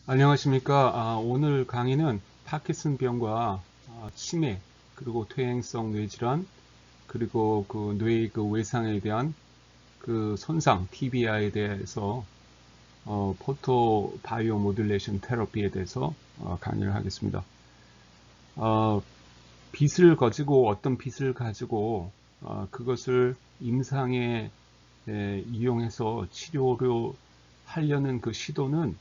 안녕하십니까. 오늘 강의는 파킨슨병과 치매, 그리고 퇴행성 뇌질환, 그리고 그 뇌의 그 외상에 대한 그 손상, TBI에 대해서 포토 바이오 모듈레이션 테라피에 대해서 강의를 하겠습니다. 빛을 가지고 어떤 빛을 가지고 그것을 임상에 이용해서 치료를 하려는 그 시도는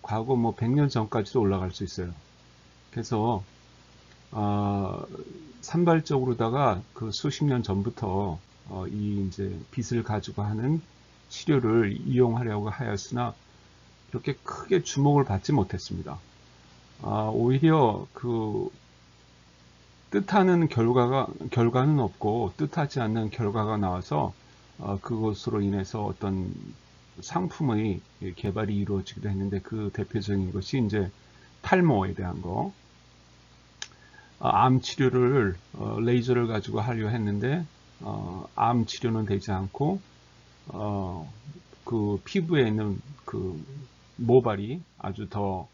과거 뭐 100년 전까지도 올라갈 수 있어요. 그래서 산발적으로다가 그 수십 년 전부터 이 이제 빛을 가지고 하는 치료를 이용하려고 하였으나 그렇게 크게 주목을 받지 못했습니다. 오히려 그 뜻하는 결과는 없고 뜻하지 않는 결과가 나와서 그것으로 인해서 어떤 상품의 개발이 이루어지기도 했는데, 그 대표적인 것이 이제 탈모에 대한 거. 암 치료를 레이저를 가지고 하려 했는데 암 치료는 되지 않고 그 피부에 있는 그 모발이 아주 더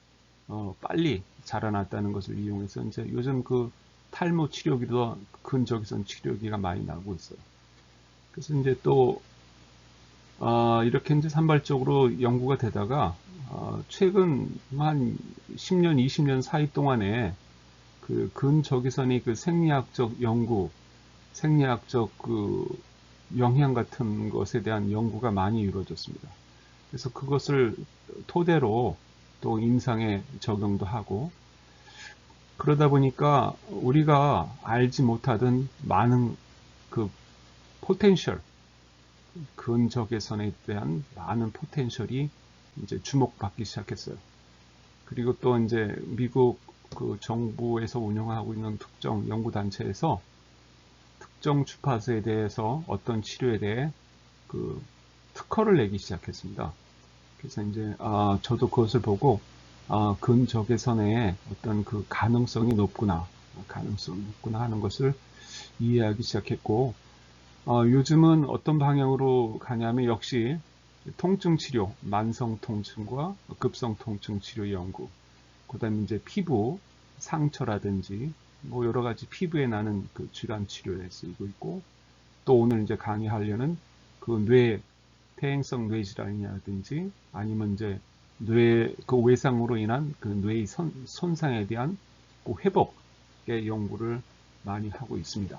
빨리 자라났다는 것을 이용해서 이제 요즘 그 탈모 치료기도 근적외선 치료기가 많이 나오고 있어요. 그래서 이제 또 이렇게 이제 산발적으로 연구가 되다가 최근 한 10년, 20년 사이 동안에 그 근적외선의 그 생리학적 연구, 생리학적 그 영향 같은 것에 대한 연구가 많이 이루어졌습니다. 그래서 그것을 토대로 또 임상에 적용도 하고, 그러다 보니까 우리가 알지 못하던 많은 그 포텐셜, 근적외선에 대한 많은 포텐셜이 이제 주목받기 시작했어요. 그리고 또 이제 미국 그 정부에서 운영하고 있는 특정 연구단체에서 특정 주파수에 대해서 어떤 치료에 대해 그 특허를 내기 시작했습니다. 그래서 이제 저도 그것을 보고 근적외선의 어떤 그 가능성이 높구나 하는 것을 이해하기 시작했고, 요즘은 어떤 방향으로 가냐면 역시 통증 치료, 만성 통증과 급성 통증 치료 연구, 그다음에 이제 피부 상처라든지 뭐 여러 가지 피부에 나는 그 질환 치료에 쓰이고 있고, 또 오늘 이제 강의하려는 그 퇴행성 뇌질환이라든지 아니면 이제 뇌 그 외상으로 인한 그 뇌의 손상에 대한 그 회복의 연구를 많이 하고 있습니다.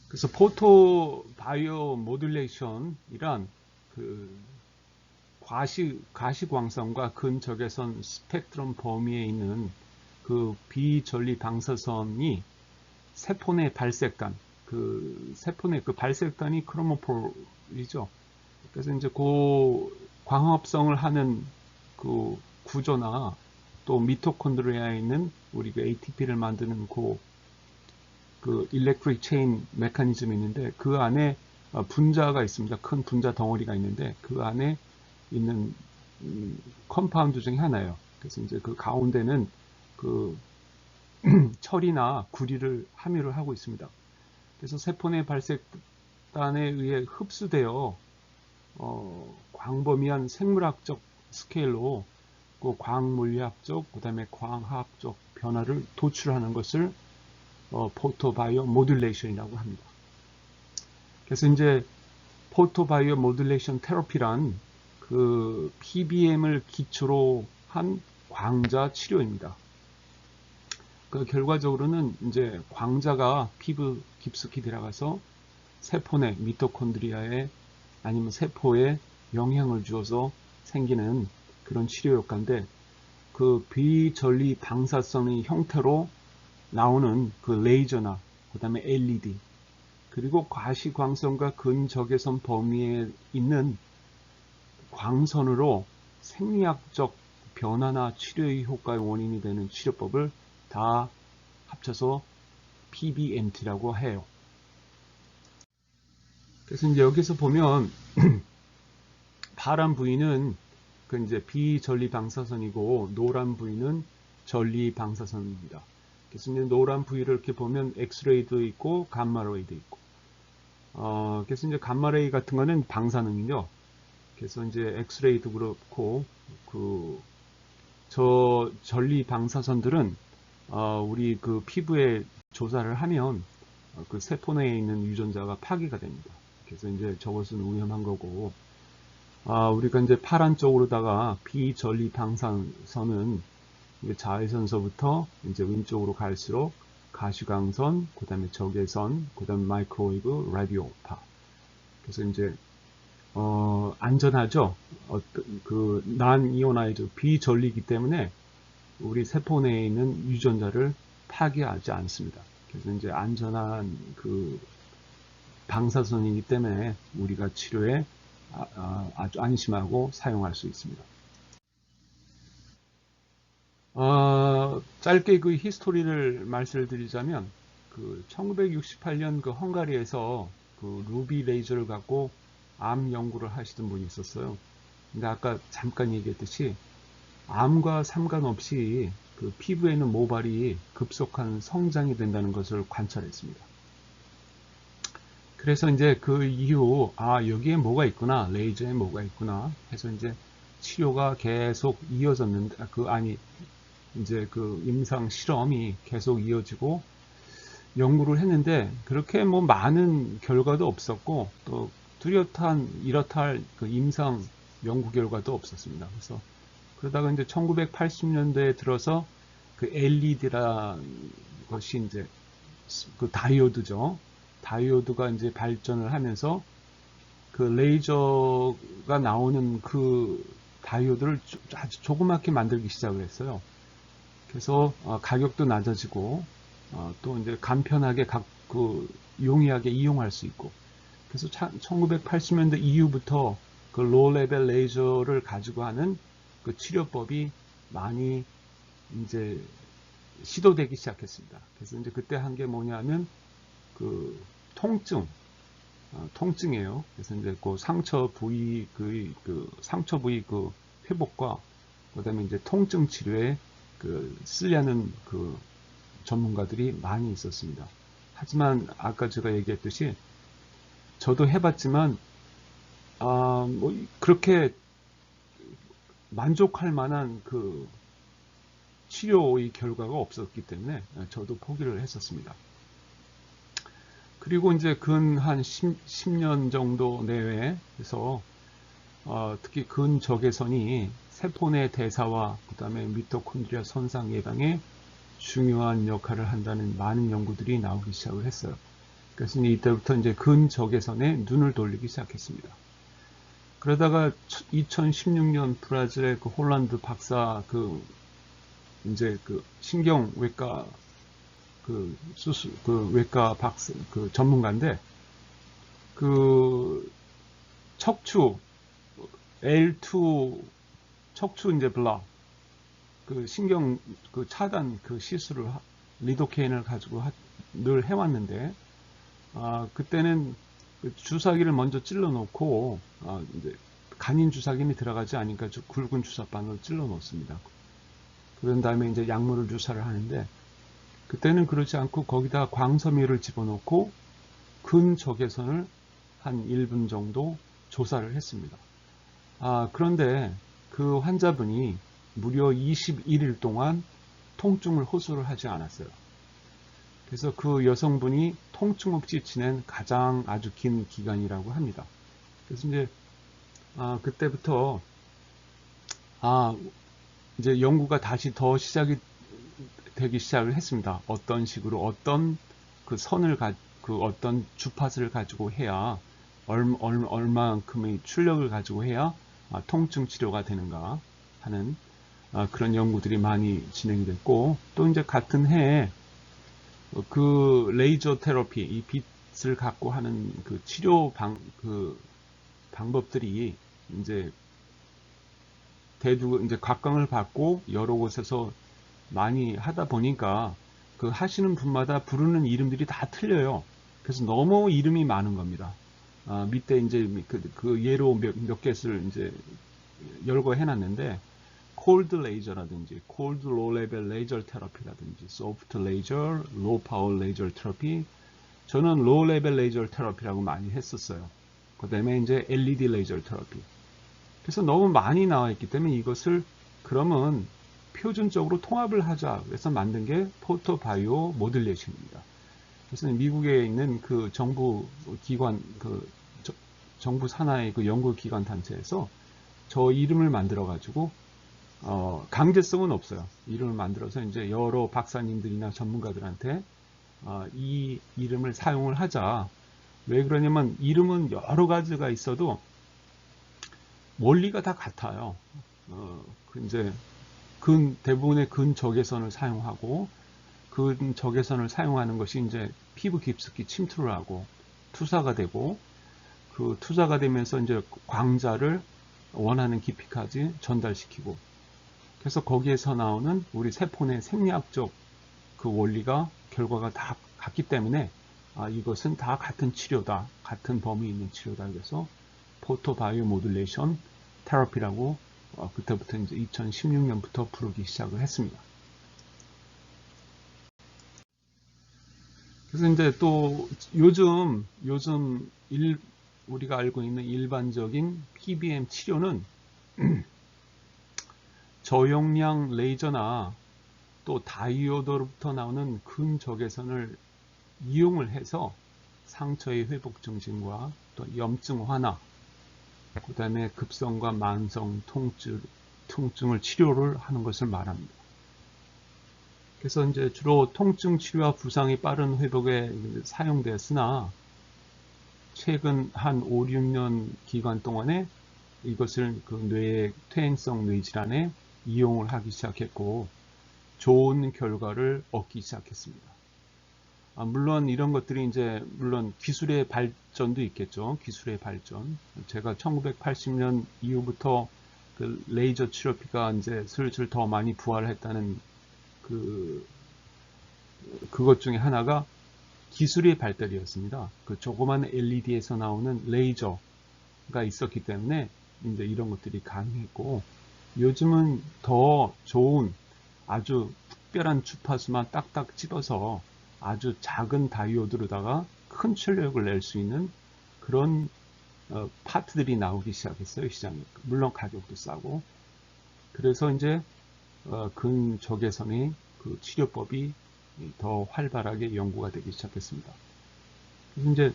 그래서 포토 바이오 모듈레이션이란 그 가시광선과 근적외선 스펙트럼 범위에 있는 그 비전리 방사선이 세포 내 발색단, 그 세포 내 그 발색단이 크로모폴이죠. 그래서 이제 그 광합성을 하는 그 구조나 또 미토콘드리아에 있는 우리 그 ATP를 만드는 그 일렉트릭 체인 메커니즘이 있는데, 그 안에 분자가 있습니다. 큰 분자 덩어리가 있는데 그 안에 있는 컴파운드 중에 하나예요. 그래서 이제 그 가운데는 그 철이나 구리를 함유를 하고 있습니다. 그래서 세포 내 발색단에 의해 흡수되어 광범위한 생물학적 스케일로 그 광물리학적, 그다음에 광학적 변화를 도출하는 것을 포토바이오 모듈레이션이라고 합니다. 그래서 이제 포토바이오 모듈레이션 테라피란 그 PBM을 기초로 한 광자 치료입니다. 그 결과적으로는 이제 광자가 피부 깊숙이 들어가서 세포 내 미토콘드리아에 아니면 세포에 영향을 주어서 생기는 그런 치료 효과인데, 그 비전리 방사선의 형태로 나오는 그 레이저나 그다음에 LED, 그리고 과시광선과 근적외선 범위에 있는 광선으로 생리학적 변화나 치료의 효과의 원인이 되는 치료법을 다 합쳐서 PBMT라고 해요. 그래서 이제 여기서 보면 파란 부위는 그 이제 비전리 방사선이고 노란 부위는 전리 방사선입니다. 그래서 이제 노란 부위를 이렇게 보면 엑스레이도 있고 감마레이도 있고, 그래서 이제 감마레이 같은 거는 방사능이죠. 그래서 이제 엑스레이도 그렇고 저 전리 방사선들은 우리 그 피부에 조사를 하면 그 세포 내에 있는 유전자가 파괴가 됩니다. 그래서 이제 저것은 위험한 거고, 우리가 이제 파란 쪽으로다가 비전리 방사선은 자외선서부터 이제 왼쪽으로 갈수록 가시광선, 그 다음에 적외선, 그 다음에 마이크로웨이브, 라디오파. 그래서 이제 안전하죠. 난 이오나이즈 비전리이기 때문에 우리 세포 내에 있는 유전자를 파괴하지 않습니다. 그래서 이제 안전한 그 방사선이기 때문에 우리가 치료에 아주 안심하고 사용할 수 있습니다. 짧게 그 히스토리를 말씀을 드리자면, 그 1968년 그 헝가리에서 그 루비 레이저를 갖고 암 연구를 하시던 분이 있었어요. 근데 아까 잠깐 얘기했듯이 암과 상관없이 그 피부에 있는 모발이 급속한 성장이 된다는 것을 관찰했습니다. 그래서 이제 그 이후 여기에 뭐가 있구나, 레이저에 뭐가 있구나 해서 이제 치료가 계속 이어졌는데 이제 그 임상 실험이 계속 이어지고 연구를 했는데 그렇게 뭐 많은 결과도 없었고 또 뚜렷한 이렇다 할 그 임상 연구 결과도 없었습니다. 그래서 그러다가 이제 1980년대에 들어서 그 LED라는 것이 이제 그 다이오드죠. 다이오드가 이제 발전을 하면서 그 레이저가 나오는 그 다이오드를 아주 조그맣게 만들기 시작을 했어요. 그래서 가격도 낮아지고 또 이제 간편하게 용이하게 이용할 수 있고, 그래서 1980년대 이후부터 그 로우 레벨 레이저를 가지고 하는 그 치료법이 많이 이제 시도되기 시작했습니다. 그래서 이제 그때 한 게 뭐냐면 그 통증이에요. 그래서 이제 그 상처 부위 상처 부위 그 회복과 그다음에 이제 통증 치료에 쓰려는 그 전문가들이 많이 있었습니다. 하지만 아까 제가 얘기했듯이 저도 해봤지만 뭐 그렇게 만족할 만한 그 치료의 결과가 없었기 때문에 저도 포기를 했었습니다. 그리고 이제 근 한 10년 정도 내외에서 특히 근적외선이 세포 내 대사와 그 다음에 미토콘드리아 손상 예방에 중요한 역할을 한다는 많은 연구들이 나오기 시작을 했어요. 그래서 이때부터 이제 근적외선에 눈을 돌리기 시작했습니다. 그러다가 2016년 브라질의 그 홀란드 박사 이제 신경외과 외과 박사 전문가인데 척추 L2 척추 이제 블락 신경 차단 시술을 리도케인을 가지고 늘 해왔는데 그때는 주사기를 먼저 찔러 놓고 이제 간인 주사기는 들어가지 않으니까 굵은 주사바늘 찔러 놓습니다. 그런 다음에 이제 약물을 주사를 하는데 그때는 그렇지 않고 거기다 광섬유를 집어넣고 근적외선을 한 1분 정도 조사를 했습니다. 그런데 그 환자분이 무려 21일 동안 통증을 호소를 하지 않았어요. 그래서 그 여성분이 통증 없이 지낸 가장 아주 긴 기간이라고 합니다. 그래서 이제 그때부터 이제 연구가 다시 더 시작이 되기 시작을 했습니다. 어떤 식으로 어떤 어떤 주파수를 가지고 해야 얼마만큼의 출력을 가지고 해야 통증 치료가 되는가 하는 그런 연구들이 많이 진행이 됐고, 또 이제 같은 해에 그 레이저 테라피, 이 빛을 갖고 하는 그 치료 방법들이 이제 이제 각광을 받고 여러 곳에서 많이 하다 보니까 그 하시는 분마다 부르는 이름들이 다 틀려요. 그래서 너무 이름이 많은 겁니다. 밑에 이제 그 예로 몇 개를 이제 열거 해놨는데, 콜드 레이저라든지 콜드 로우 레벨 레이저 테라피라든지 소프트 레이저, 로우 파워 레이저 테라피, 저는 로우 레벨 레이저 테라피라고 많이 했었어요. 그 다음에 이제 LED 레이저 테라피. 그래서 너무 많이 나와 있기 때문에 이것을 그러면 표준적으로 통합을 하자. 그래서 만든 게 포토바이오 모듈레이션입니다. 그래서 미국에 있는 그 정부 기관, 정부 산하의 그 연구기관 단체에서 저 이름을 만들어 가지고 강제성은 없어요. 이름을 만들어서 이제 여러 박사님들이나 전문가들한테 이 이름을 사용을 하자. 왜 그러냐면 이름은 여러 가지가 있어도 원리가 다 같아요. 이제 대부분의 근적외선을 사용하고 근적외선을 사용하는 것이 이제 피부 깊숙이 침투를 하고 투사가 되고 그 투사가 되면서 이제 광자를 원하는 깊이까지 전달시키고 그래서 거기에서 나오는 우리 세포 내 생리학적 그 원리가 결과가 다 같기 때문에 이것은 다 같은 치료다. 같은 범위 있는 치료다. 그래서 포토바이오 모듈레이션 테라피라고 그때부터 이제 2016년부터 부르기 시작을 했습니다. 그래서 이제 또 요즘 우리가 알고 있는 일반적인 PBM 치료는 저용량 레이저나 또 다이오드로부터 나오는 근적외선을 이용을 해서 상처의 회복 증진과 또 염증 완화, 그 다음에 급성과 만성 통증을 치료를 하는 것을 말합니다. 그래서 이제 주로 통증 치료와 부상이 빠른 회복에 사용되었으나 최근 한 5, 6년 기간 동안에 이것을 그 뇌의 퇴행성 뇌질환에 이용을 하기 시작했고 좋은 결과를 얻기 시작했습니다. 물론 이런 것들이 이제 물론 기술의 발전도 있겠죠. 기술의 발전. 제가 1980년 이후부터 그 레이저 치료피가 이제 슬슬 더 많이 부활했다는 그것 중에 하나가 기술의 발달이었습니다. 그 조그만 LED에서 나오는 레이저가 있었기 때문에 이제 이런 것들이 가능했고 요즘은 더 좋은 아주 특별한 주파수만 딱딱 집어서 아주 작은 다이오드로다가 큰 출력을 낼 수 있는 그런 파트들이 나오기 시작했어요. 시장에. 물론 가격도 싸고. 그래서 이제 근적외선의 그 치료법이 더 활발하게 연구가 되기 시작했습니다. 그래서 이제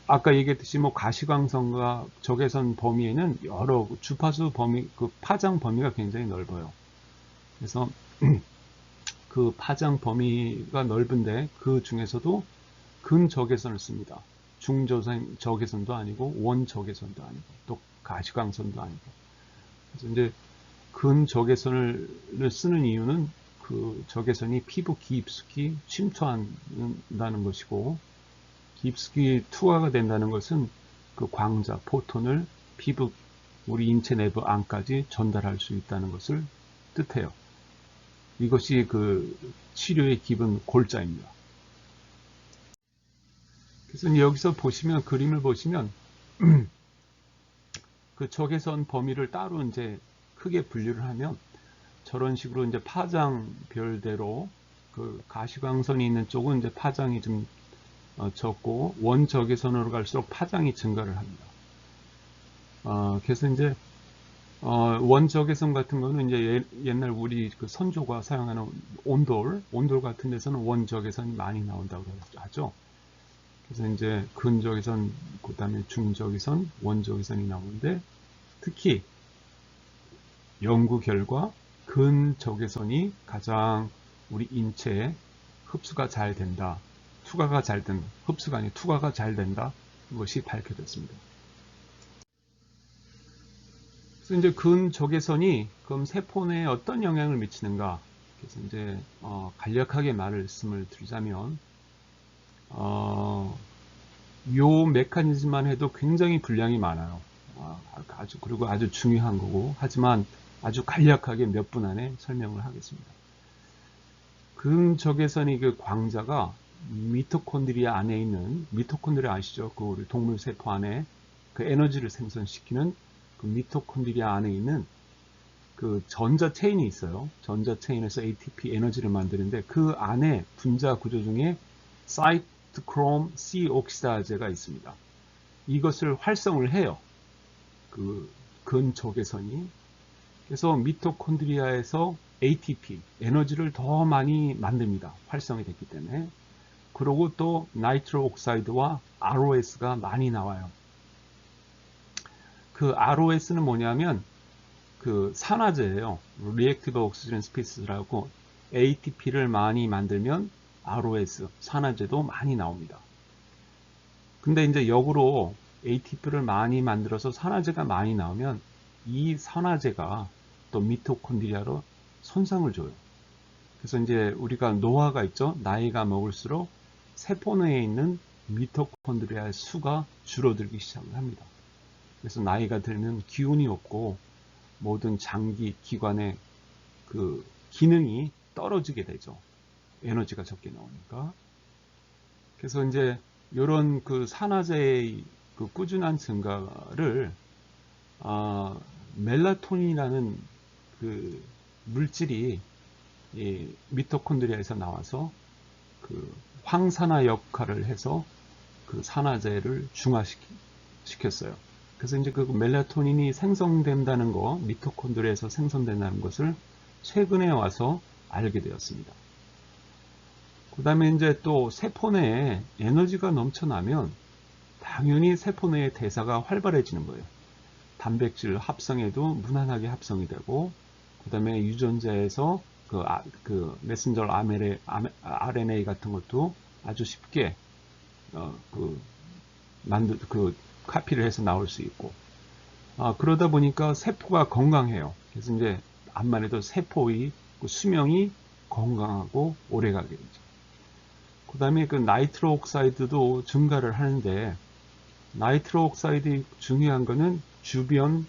아까 얘기했듯이 가시광선과 적외선 범위에는 여러 주파수 범위, 그 파장 범위가 굉장히 넓어요. 그래서 그 파장 범위가 넓은데 그 중에서도 근적외선을 씁니다. 중적외선도 아니고 원적외선도 아니고 또 가시광선도 아니고. 그래서 이제 근적외선을 쓰는 이유는 그 적외선이 피부 깊숙이 침투한다는 것이고 깊숙이 투하가 된다는 것은 그 광자, 포톤을 피부, 우리 인체 내부 안까지 전달할 수 있다는 것을 뜻해요. 이것이 그 치료의 기본 골자입니다. 그래서 여기서 보시면 그림을 보시면 그 적외선 범위를 따로 이제 크게 분류를 하면 저런 식으로 이제 파장별대로 그 가시광선이 있는 쪽은 이제 파장이 좀 적고 원적외선으로 갈수록 파장이 증가를 합니다. 그래서 이제 원적외선 같은 거는 이제 옛날 우리 그 선조가 사용하는 온돌 같은 데서는 원적외선이 많이 나온다고 하죠. 그래서 이제 근적외선, 그 다음에 중적외선, 원적외선이 나오는데 특히 연구 결과 근적외선이 가장 우리 인체에 흡수가 잘 된다. 투과가 잘 된다. 흡수가 아니고 투과가 잘 된다. 이것이 밝혀졌습니다. 그래서 이제 근적외선이 그럼 세포 내에 어떤 영향을 미치는가? 그래서 이제 간략하게 말씀을 드리자면 요 메커니즘만 해도 굉장히 분량이 많아요. 그리고 아주 중요한 거고 하지만 아주 간략하게 몇 분 안에 설명을 하겠습니다. 근적외선이 그 광자가 미토콘드리아 안에 있는 미토콘드리아 아시죠? 그 우리 동물 세포 안에 그 에너지를 생성시키는 그 미토콘드리아 안에 있는 그 전자 체인이 있어요. 전자 체인에서 ATP 에너지를 만드는데 그 안에 분자 구조 중에 사이토크롬 C 옥시다제가 있습니다. 이것을 활성을 해요. 그 근적외선이. 그래서 미토콘드리아에서 ATP, 에너지를 더 많이 만듭니다. 활성이 됐기 때문에. 그리고 또 나이트로 옥사이드와 ROS가 많이 나와요. 그 ROS는 뭐냐면 그 산화제예요. 리액티브 옥시전 스피시스라고 ATP를 많이 만들면 ROS, 산화제도 많이 나옵니다. 근데 이제 역으로 ATP를 많이 만들어서 산화제가 많이 나오면 이 산화제가 또 미토콘드리아로 손상을 줘요. 그래서 이제 우리가 노화가 있죠. 나이가 먹을수록 세포 내에 있는 미토콘드리아의 수가 줄어들기 시작을 합니다. 그래서 나이가 들면 기운이 없고 모든 장기 기관의 그 기능이 떨어지게 되죠. 에너지가 적게 나오니까. 그래서 이제 이런 그 산화제의 그 꾸준한 증가를 멜라토닌이라는 그 물질이 이 미토콘드리아에서 나와서 그 황산화 역할을 해서 그 산화제를 중화시켰어요. 그래서 이제 그 멜라토닌이 생성된다는 거, 미토콘드리아에서 생성된다는 것을 최근에 와서 알게 되었습니다. 그 다음에 이제 또 세포 내에 에너지가 넘쳐나면 당연히 세포 내의 대사가 활발해지는 거예요. 단백질 합성에도 무난하게 합성이 되고, 그 다음에 유전자에서 그 메신저 RNA 같은 것도 아주 쉽게 카피를 해서 나올 수 있고, 그러다 보니까 세포가 건강해요. 그래서 이제 암만 해도 세포의 그 수명이 건강하고 오래가게 되죠. 그 다음에 그 나이트로 옥사이드도 증가를 하는데, 나이트로 옥사이드 중요한 거는 주변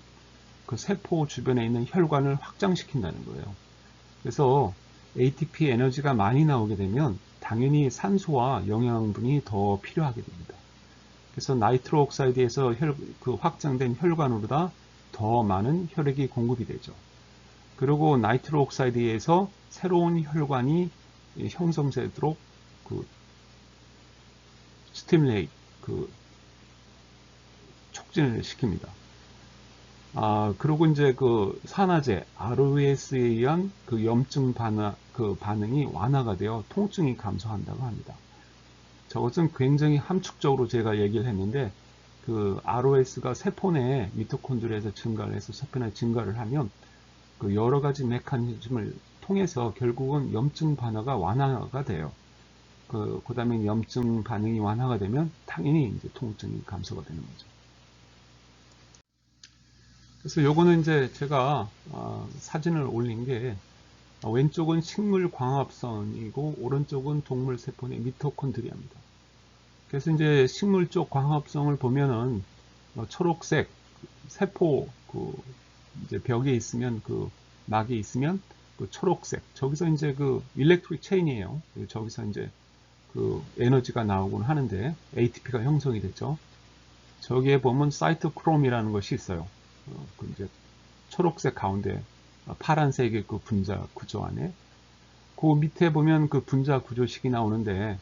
그 세포 주변에 있는 혈관을 확장시킨다는 거예요. 그래서 ATP 에너지가 많이 나오게 되면 당연히 산소와 영양분이 더 필요하게 됩니다. 그래서 나이트로 옥사이드에서 그 확장된 혈관으로다 더 많은 혈액이 공급이 되죠. 그리고 나이트로 옥사이드에서 새로운 혈관이 형성되도록 그 스티뮬레이트, 그 촉진을 시킵니다. 그리고 이제 그 산화제 ROS에 의한 그 염증 반응이 완화가 되어 통증이 감소한다고 합니다. 저것은 굉장히 함축적으로 제가 얘기를 했는데, 그 ROS가 세포 내에 미토콘드리아에서 증가를 해서 세포 내에 증가를 하면 그 여러 가지 메커니즘을 통해서 결국은 염증 반응가 완화가 돼요. 그 다음에 염증 반응이 완화가 되면 당연히 이제 통증이 감소가 되는 거죠. 그래서 요거는 이제 제가 사진을 올린 게 왼쪽은 식물 광합성이고 오른쪽은 동물 세포의 미토콘드리아입니다. 그래서 이제 식물 쪽 광합성을 보면은 초록색 세포 그 이제 벽에 있으면 그 막이 있으면 그 초록색, 저기서 이제 그 일렉트릭 체인이에요. 저기서 이제 그 에너지가 나오곤 하는데 ATP가 형성이 되죠. 저기에 보면 사이토크롬이라는 것이 있어요. 그 이제 초록색 가운데 파란색의 그 분자 구조 안에, 그 밑에 보면 그 분자 구조식이 나오는데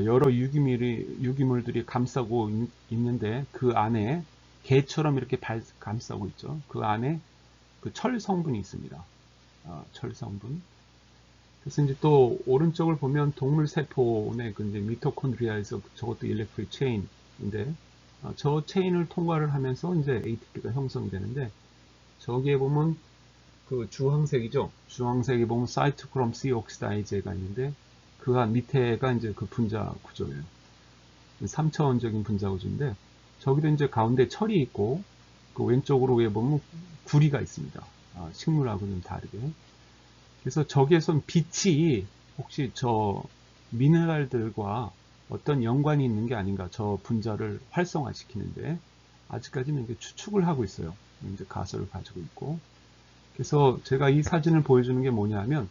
여러 유기물들이 감싸고 있는데 그 안에 개처럼 이렇게 감싸고 있죠. 그 안에 그 철 성분이 있습니다. 철 성분. 그래서 이제 또 오른쪽을 보면 동물 세포의 그 이제 미토콘드리아에서 저것도 일렉트릭 체인인데 저 체인을 통과를 하면서 이제 ATP가 형성이 되는데, 저기에 보면 그 주황색이죠. 주황색에 보면 사이토크롬 C 옥시다이즈가 있는데 그 밑에가 이제 그 분자 구조예요. 3차원적인 분자 구조인데 저기도 이제 가운데 철이 있고 그 왼쪽으로 위에 보면 구리가 있습니다. 식물하고는 다르게. 그래서 저기에선 빛이 혹시 저 미네랄들과 어떤 연관이 있는 게 아닌가, 저 분자를 활성화시키는데 아직까지는 이제 추측을 하고 있어요. 이제 가설을 가지고 있고. 그래서 제가 이 사진을 보여주는 게 뭐냐면,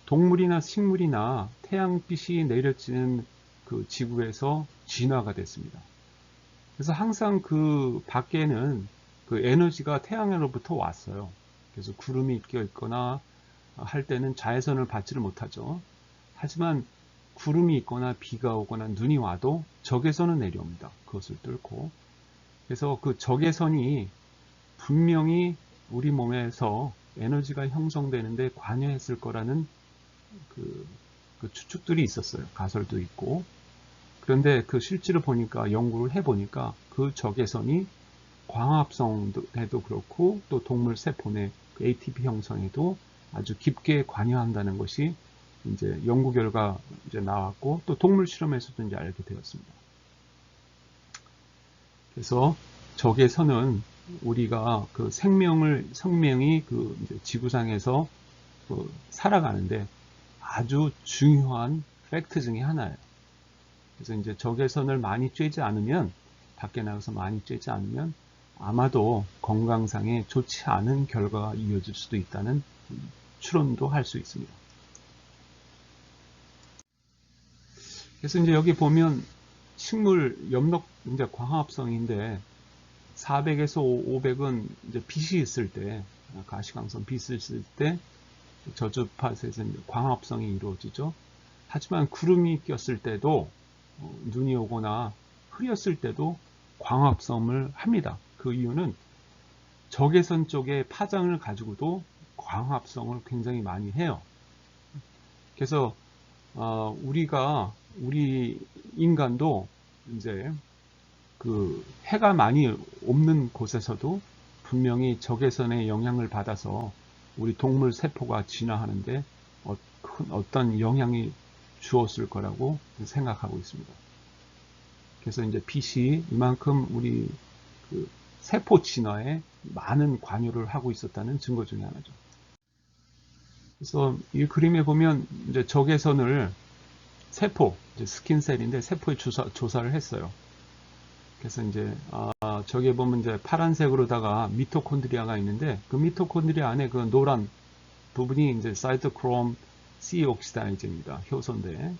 동물이나 식물이나 태양빛이 내려지는 그 지구에서 진화가 됐습니다. 그래서 항상 그 밖에는 그 에너지가 태양으로부터 왔어요. 그래서 구름이 껴 있거나 할 때는 자외선을 받지를 못하죠. 하지만 구름이 있거나 비가 오거나 눈이 와도 적에서는 내려옵니다. 그것을 뚫고. 그래서 그 적외선이 분명히 우리 몸에서 에너지가 형성되는데 관여했을 거라는 그, 그 추측들이 있었어요. 가설도 있고. 그런데 그 실제로 보니까 연구를 해보니까 그 적외선이 광합성에도 그렇고 또 동물 세포 내 그 ATP 형성에도 아주 깊게 관여한다는 것이 이제 연구 결과 이제 나왔고 또 동물 실험에서도 이제 알게 되었습니다. 그래서 적외선은 우리가 그 생명이 그 이제 지구상에서 그 살아가는데 아주 중요한 팩트 중에 하나예요. 그래서 이제 적외선을 많이 쬐지 않으면, 밖에 나가서 많이 쬐지 않으면 아마도 건강상에 좋지 않은 결과가 이어질 수도 있다는 추론도 할 수 있습니다. 그래서 이제 여기 보면 식물 엽록 이제 광합성인데 400에서 500은 이제 빛이 있을 때, 가시광선 빛이 있을 때 저주파에서 광합성이 이루어지죠. 하지만 구름이 꼈을 때도 눈이 오거나 흐렸을 때도 광합성을 합니다. 그 이유는 적외선 쪽의 파장을 가지고도 광합성을 굉장히 많이 해요. 그래서 우리 인간도 이제 그 해가 많이 없는 곳에서도 분명히 적외선의 영향을 받아서 우리 동물 세포가 진화하는데 어떤 영향이 주었을 거라고 생각하고 있습니다. 그래서 이제 빛이 이만큼 우리 그 세포 진화에 많은 관여를 하고 있었다는 증거 중에 하나죠. 그래서 이 그림에 보면 이제 적외선을 세포, 이제 스킨셀인데 세포에 조사를 했어요. 그래서 이제 저기에 보면 이제 파란색으로다가 미토콘드리아가 있는데 그 미토콘드리아 안에 그 노란 부분이 이제 사이토크롬 C 옥시다이즈입니다. 효소인데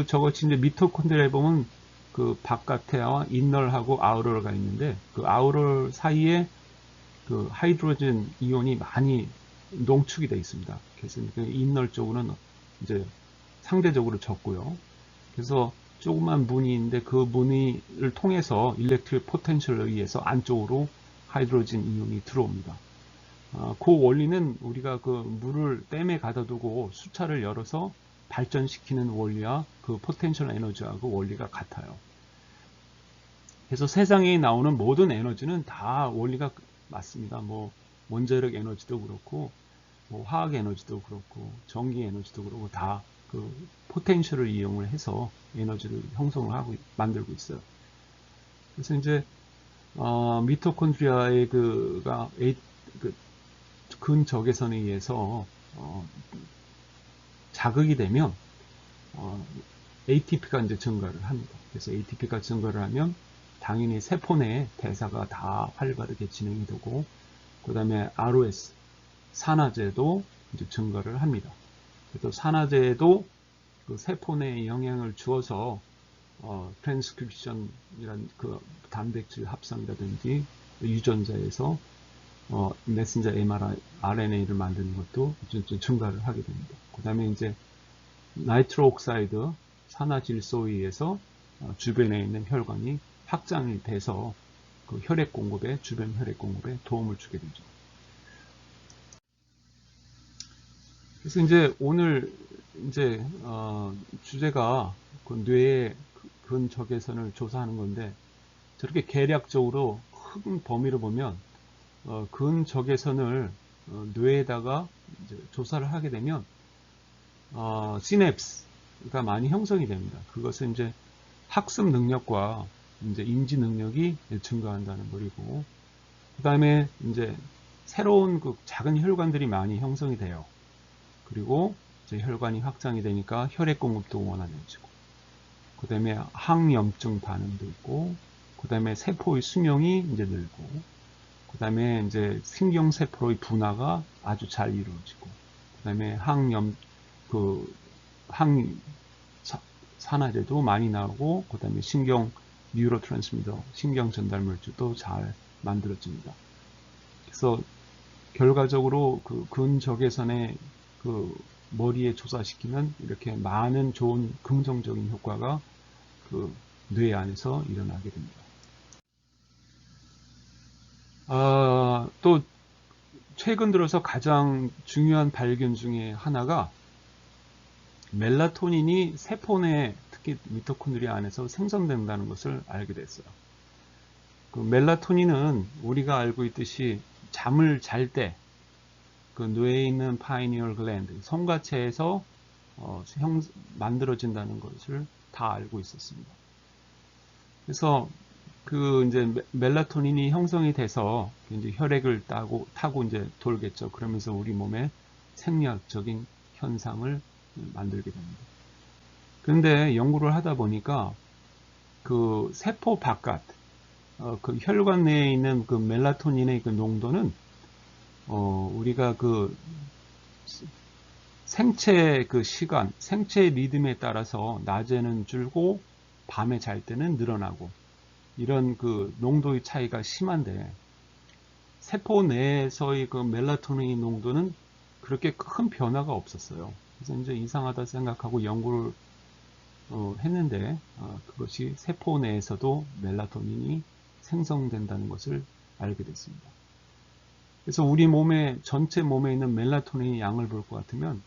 저것이 이제 미토콘드리아에 보면 그 바깥에와 인널하고 아우럴가 있는데 그 아우럴 사이에 그 하이드로젠 이온이 많이 농축이 되어 있습니다. 그래서 그 인널 쪽으로는 이제 상대적으로 적고요. 그래서 조그만 문이 있는데 그 문을 통해서 일렉트릭 포텐셜에 의해서 안쪽으로 하이드로젠 이온이 들어옵니다. 그 원리는 우리가 그 물을 댐에 가둬두고 수차를 열어서 발전시키는 원리와 그 포텐셜 에너지하고 원리가 같아요. 그래서 세상에 나오는 모든 에너지는 다 원리가 맞습니다. 뭐 원자력 에너지도 그렇고 뭐 화학 에너지도 그렇고 전기 에너지도 그렇고 다 그 포텐셜을 이용을 해서 에너지를 형성을 하고 만들고 있어요. 그래서 이제 미토콘드리아의 근적외선에 의해서 자극이 되면 ATP가 이제 증가를 합니다. 그래서 ATP가 증가를 하면 당연히 세포 내 대사가 다 활발하게 진행이 되고 그 다음에 ROS 산화제도 이제 증가를 합니다. 그래서 산화제도 그 세포 내에 영향을 주어서 트랜스크립션이란 그 단백질 합성이라든지 유전자에서 메신저 mRNA를 만드는 것도 증가를 하게 됩니다. 그 다음에 이제 나이트로 옥사이드 산화질소에 의해서 주변에 있는 혈관이 확장이 돼서 그 주변 혈액 공급에 도움을 주게 되죠. 그래서 이제 오늘 이제 주제가 그 뇌의 근적외선을 조사하는 건데 저렇게 계략적으로 큰 범위로 보면 근적외선을 뇌에다가 이제 조사를 하게 되면 시냅스가 많이 형성이 됩니다. 그것은 이제 학습 능력과 이제 인지 능력이 증가한다는 거리고 그 다음에 이제 새로운 그 작은 혈관들이 많이 형성이 돼요. 그리고 이제 혈관이 확장이 되니까 혈액 공급도 원활해지고 그 다음에 항염증 반응도 있고 그 다음에 세포의 수명이 이제 늘고 그 다음에 이제 신경세포의 분화가 아주 잘 이루어지고 그 다음에 산화제도 많이 나오고 그 다음에 뉴로트랜스미터 신경 전달물질도 잘 만들어집니다. 그래서 결과적으로 그 근적외선의 그 머리에 조사시키면 이렇게 많은 좋은 긍정적인 효과가 그 뇌 안에서 일어나게 됩니다. 또 최근 들어서 가장 중요한 발견 중에 하나가 멜라토닌이 세포 내 특히 미토콘드리아 안에서 생성된다는 것을 알게 됐어요. 그 멜라토닌은 우리가 알고 있듯이 잠을 잘 때 그 뇌에 있는 파이니얼 글랜드, 성가체에서 만들어진다는 것을 다 알고 있었습니다. 그래서 그 이제 멜라토닌이 형성이 돼서 이제 혈액을 타고 이제 돌겠죠. 그러면서 우리 몸에 생리학적인 현상을 만들게 됩니다. 그런데 연구를 하다 보니까 그 세포 바깥, 그 혈관 내에 있는 그 멜라토닌의 그 농도는 우리가 그 생체 그 시간, 생체 리듬에 따라서 낮에는 줄고 밤에 잘 때는 늘어나고 이런 그 농도의 차이가 심한데 세포 내에서의 그 멜라토닌 농도는 그렇게 큰 변화가 없었어요. 그래서 이제 이상하다 생각하고 연구를 했는데 그것이 세포 내에서도 멜라토닌이 생성된다는 것을 알게 됐습니다. 그래서 우리 몸에 전체 몸에 있는 멜라토닌 양을 볼 것 같으면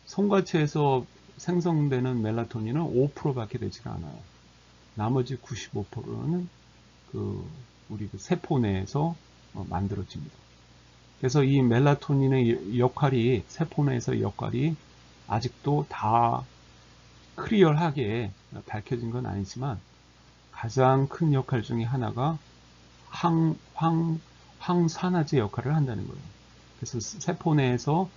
성과체에서 생성되는 멜라토닌은 5%밖에 되지가 않아요. 나머지 95%는 우리 그 세포 내에서 만들어집니다. 그래서 이 멜라토닌의 역할이 세포 내에서 역할이 아직도 다 클리어하게 밝혀진 건 아니지만 가장 큰 역할 중에 하나가 항산화제 역할을 한다는 거예요. 그래서 세포 내에서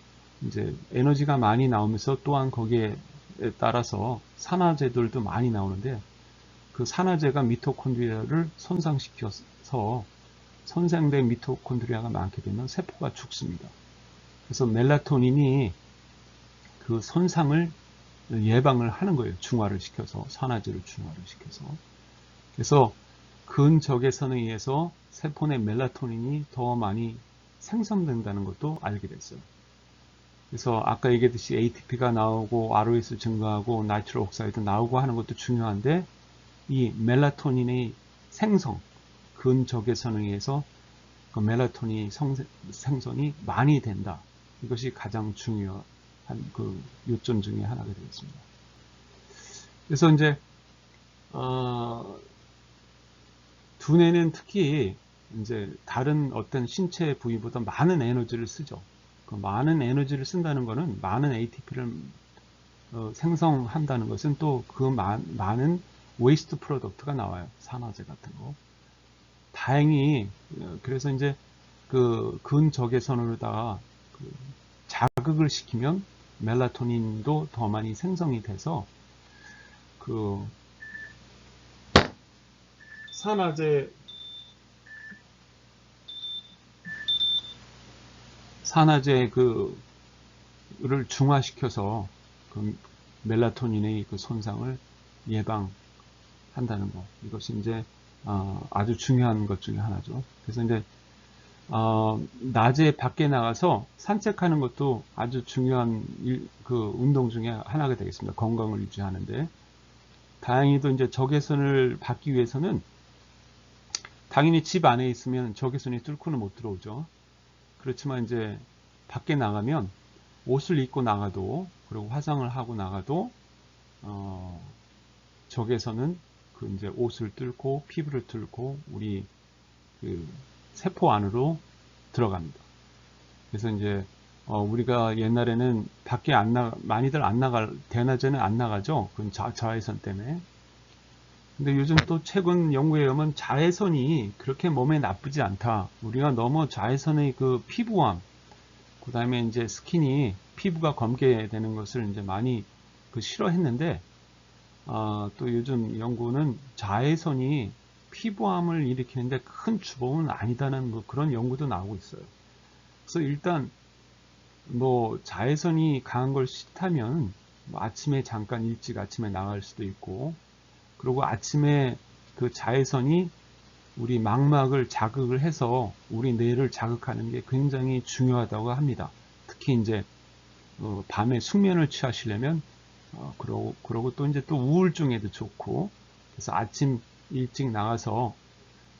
이제 에너지가 많이 나오면서 또한 거기에 따라서 산화제들도 많이 나오는데 그 산화제가 미토콘드리아를 손상시켜서 손상된 미토콘드리아가 많게 되면 세포가 죽습니다. 그래서 멜라토닌이 그 손상을 예방을 하는 거예요. 중화를 시켜서 산화제를 중화를 시켜서. 그래서 근적외선에 의해서 세포 내 멜라토닌이 더 많이 생성된다는 것도 알게 됐어요. 그래서 아까 얘기했듯이 ATP가 나오고 ROS 증가하고 나이트로 옥사이드 나오고 하는 것도 중요한데 이 멜라토닌의 생성, 근적외선에 의해서 그 멜라토닌 생성이 많이 된다. 이것이 가장 중요한 그 요점 중에 하나가 되겠습니다. 그래서 이제 두뇌는 특히 이제 다른 어떤 신체 부위보다 많은 에너지를 쓰죠. 그 많은 에너지를 쓴다는 것은 많은 ATP를 생성한다는 것은 또 그 많은 웨이스트 프로덕트가 나와요. 산화제 같은 거. 다행히 그래서 이제 그 근적외선으로다가 그 자극을 시키면 멜라토닌도 더 많이 생성이 돼서 그 산화제 그를 중화시켜서 그 멜라토닌의 그 손상을 예방한다는 것. 이것이 이제 아주 중요한 것 중에 하나죠. 그래서 이제 낮에 밖에 나가서 산책하는 것도 아주 중요한 그 운동 중에 하나가 되겠습니다. 건강을 유지하는데 다행히도 이제 적외선을 받기 위해서는 당연히 집 안에 있으면 적외선이 뚫고는 못 들어오죠. 그렇지만 이제 밖에 나가면 옷을 입고 나가도 그리고 화장을 하고 나가도 적외선은 그 이제 옷을 뚫고 피부를 뚫고 우리 그 세포 안으로 들어갑니다. 그래서 이제 우리가 옛날에는 밖에 많이들 안 대낮에는 안 나가죠. 그 자외선 때문에. 근데 요즘 또 최근 연구에 의하면 자외선이 그렇게 몸에 나쁘지 않다. 우리가 너무 자외선의 그 피부암, 그 다음에 이제 스킨이 피부가 검게 되는 것을 이제 많이 싫어했는데, 또 요즘 연구는 자외선이 피부암을 일으키는데 큰 주범은 아니다는 뭐 그런 연구도 나오고 있어요. 그래서 일단 뭐 자외선이 강한 걸 싫다면 뭐 아침에 잠깐 일찍 아침에 나갈 수도 있고, 그리고 아침에 그 자외선이 우리 망막을 자극을 해서 우리 뇌를 자극하는 게 굉장히 중요하다고 합니다. 특히 이제 밤에 숙면을 취하시려면 그러고 또 이제 또 우울증에도 좋고, 그래서 아침 일찍 나가서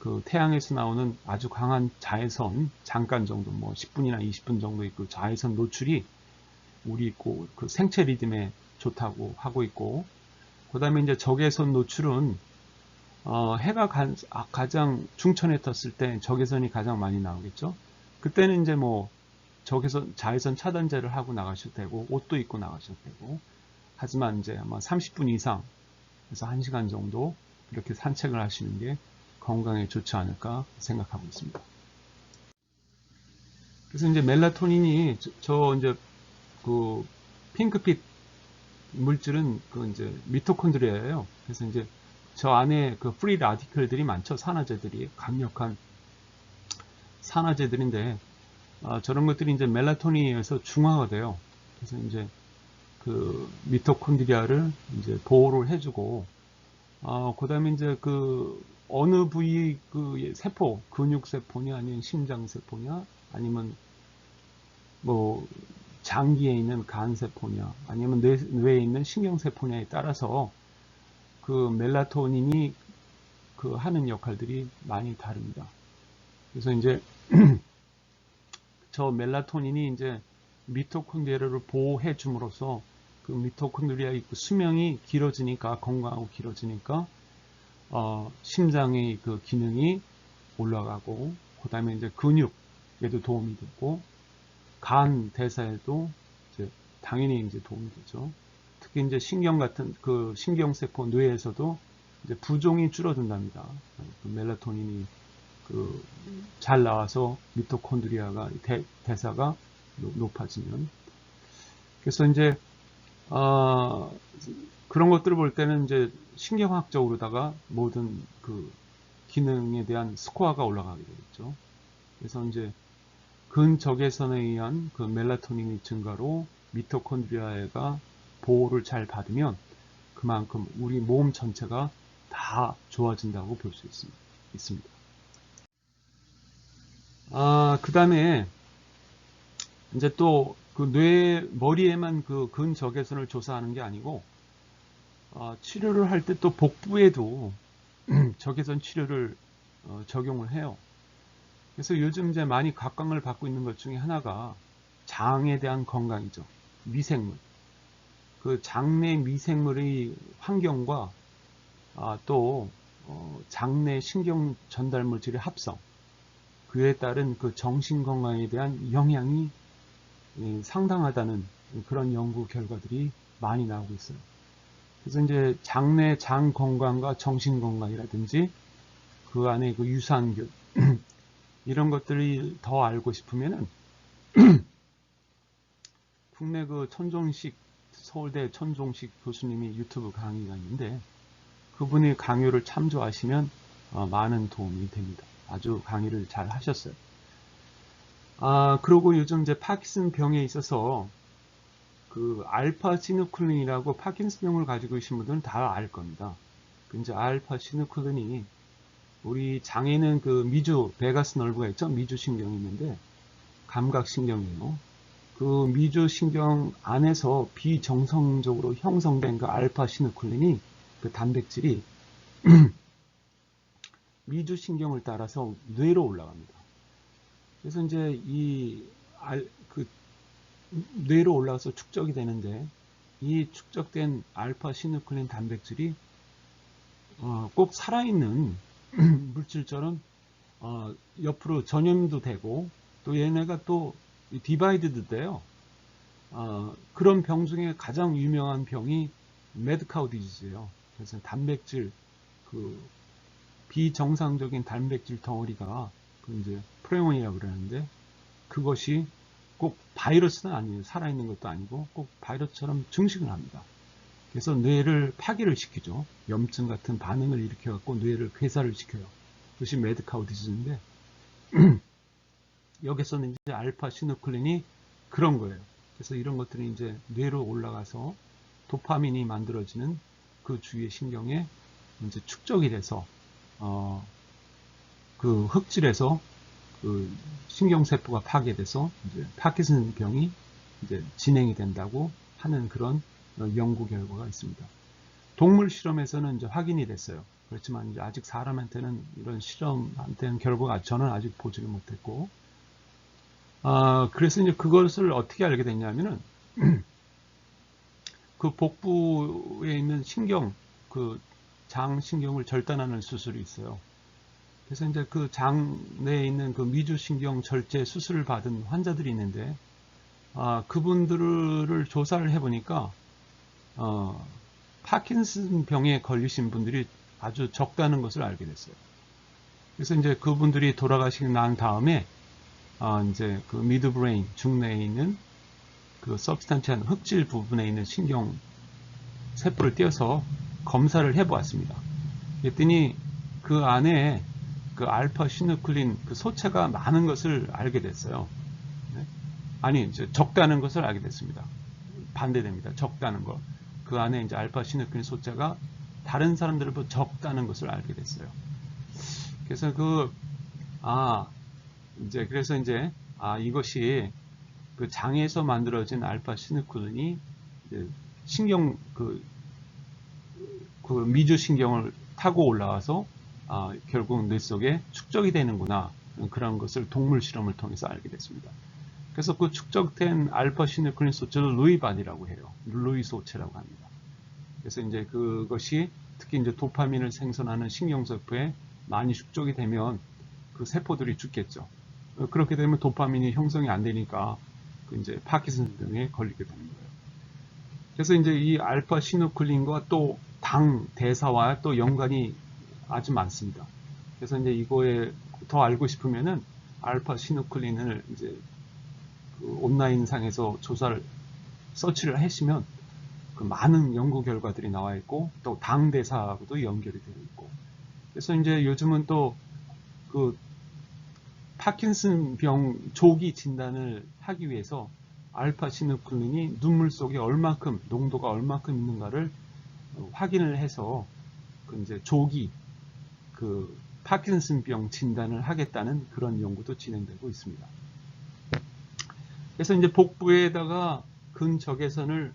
그 태양에서 나오는 아주 강한 자외선, 잠깐 정도, 뭐 10분이나 20분 정도 있고 자외선 노출이 우리 그 생체 리듬에 좋다고 하고 있고, 그 다음에 이제 적외선 노출은 해가 가장 중천에 떴을 때 적외선이 가장 많이 나오겠죠. 그때는 이제 뭐 적외선, 자외선 차단제를 하고 나가셔도 되고, 옷도 입고 나가셔도 되고, 하지만 이제 아마 30분 이상, 그래서 1시간 정도 이렇게 산책을 하시는 게 건강에 좋지 않을까 생각하고 있습니다. 그래서 이제 멜라토닌이 저 이제 그 핑크빛 물질은 그 이제 미토콘드리아예요. 그래서 이제 저 안에 그 프리 라디클들이 많죠. 산화제들이 강력한 산화제들인데 저런 것들이 이제 멜라토닌에 의해서 중화가 돼요. 그래서 이제 그 미토콘드리아를 이제 보호를 해주고 그다음에 이제 그 어느 부위 그 세포, 근육 세포냐 아니면 심장 세포냐 아니면 뭐 장기에 있는 간 세포냐 아니면 뇌에 있는 신경 세포냐에 따라서 그 멜라토닌이 그 하는 역할들이 많이 다릅니다. 그래서 이제 저 멜라토닌이 이제 미토콘드리아를 보호해 줌으로써 그 미토콘드리아의 그 수명이 길어지니까, 건강하고 길어지니까 심장의 그 기능이 올라가고, 그 다음에 이제 근육에도 도움이 되고, 간 대사에도 이제 당연히 이제 도움이 되죠. 특히 이제 신경 같은 그 신경세포 뇌에서도 이제 부종이 줄어든답니다. 그 멜라토닌이 그 잘 나와서 미토콘드리아가 대사가 높아지면. 그래서 이제 그런 것들을 볼 때는 이제 신경학적으로다가 모든 그 기능에 대한 스코어가 올라가게 되겠죠. 그래서 이제 근적외선에 의한 그 멜라토닌의 증가로 미토콘드리아가 보호를 잘 받으면 그만큼 우리 몸 전체가 다 좋아진다고 볼 수 있습니다. 그 다음에 이제 또 그 머리에만 그 근적외선을 조사하는 게 아니고 치료를 할 때 또 복부에도 적외선 치료를 적용을 해요. 그래서 요즘 이제 많이 각광을 받고 있는 것 중에 하나가 장에 대한 건강이죠. 미생물. 그 장내 미생물의 환경과 또 장내 신경 전달 물질의 합성, 그에 따른 그 정신 건강에 대한 영향이 상당하다는 그런 연구 결과들이 많이 나오고 있어요. 그래서 이제 장내 장 건강과 정신 건강이라든지 그 안에 그 유산균 이런 것들이 더 알고 싶으면은 국내 그 서울대 천종식 교수님이 유튜브 강의가 있는데 그분이 강의를 참조하시면 많은 도움이 됩니다. 아주 강의를 잘 하셨어요. 그리고 요즘 이제 파킨슨 병에 있어서 그 알파시누클린이라고 파킨슨 병을 가지고 계신 분들은 다 알 겁니다. 이제 알파시누클린이 우리 장에는 그 미주 베가스 nerve가 있죠. 미주 신경이 있는데 감각 신경이에요. 그 미주 신경 안에서 비정상적으로 형성된 그 알파시누클린이 그 단백질이 미주 신경을 따라서 뇌로 올라갑니다. 그래서 이제 그 뇌로 올라가서 축적이 되는데 이 축적된 알파시누클린 단백질이 꼭 살아있는 물질처럼 옆으로 전염도 되고 또 얘네가 또 디바이드도 돼요. 그런 병 중에 가장 유명한 병이 매드카우 디지즈예요. 그래서 단백질 그 비정상적인 단백질 덩어리가 그 이제 프레온이라고 그러는데 그것이 꼭 바이러스는 아니에요. 살아있는 것도 아니고 꼭 바이러스처럼 증식을 합니다. 그래서 뇌를 파괴를 시키죠. 염증 같은 반응을 일으켜갖고 뇌를 괴사를 시켜요. 그것이 매드카우 디지즈인데 여기서는 이제 알파시누클린이 그런 거예요. 그래서 이런 것들이 이제 뇌로 올라가서 도파민이 만들어지는 그 주위의 신경에 이제 축적이 돼서 그 흑질에서 그 신경세포가 파괴돼서 이제 파킨슨 병이 이제 진행이 된다고 하는 그런 연구 결과가 있습니다. 동물 실험에서는 이제 확인이 됐어요. 그렇지만 이제 아직 사람한테는 이런 실험한테는 결과가 저는 아직 보지를 못했고, 그래서 이제 그것을 어떻게 알게 됐냐면은 그 복부에 있는 신경, 그 장신경을 절단하는 수술이 있어요. 그래서 이제 그 장 내에 있는 그 미주신경 절제 수술을 받은 환자들이 있는데, 그분들을 조사를 해보니까, 파킨슨 병에 걸리신 분들이 아주 적다는 것을 알게 됐어요. 그래서 이제 그분들이 돌아가시고 난 다음에, 이제 그 미드브레인, 중뇌에 있는 그 서브스탄티한 흑질 부분에 있는 신경 세포를 떼어서 검사를 해보았습니다. 그랬더니 그 안에 그 알파 시누클린 그 소체가 많은 것을 알게 됐어요. 아니, 이제 적다는 것을 알게 됐습니다. 반대됩니다. 적다는 것. 그 안에 이제 알파 시누클린 소체가 다른 사람들보다 적다는 것을 알게 됐어요. 그래서 이것이 그 장에서 만들어진 알파 시누클린이 신경 그 미주신경을 타고 올라와서 결국 뇌 속에 축적이 되는구나, 그런 것을 동물 실험을 통해서 알게 됐습니다. 그래서 그 축적된 알파 시누클린 소체를 루이반이라고 해요. 루이 소체라고 합니다. 그래서 이제 그것이 특히 이제 도파민을 생성하는 신경세포에 많이 축적이 되면 그 세포들이 죽겠죠. 그렇게 되면 도파민이 형성이 안 되니까 이제 파킨슨 병에 걸리게 되는 거예요. 그래서 이제 이 알파 시누클린과 또 당 대사와 또 연관이 아주 많습니다. 그래서 이제 이거에 더 알고 싶으면은 알파 시누클린을 이제 그 온라인상에서 서치를 하시면 그 많은 연구 결과들이 나와 있고, 또 당 대사하고도 연결이 되어 있고, 그래서 이제 요즘은 또 그 파킨슨 병 조기 진단을 하기 위해서 알파 시누클린이 눈물 속에 농도가 얼마큼 있는가를 확인을 해서 이제 조기 그 파킨슨병 진단을 하겠다는 그런 연구도 진행되고 있습니다. 그래서 이제 복부에다가 근적외선을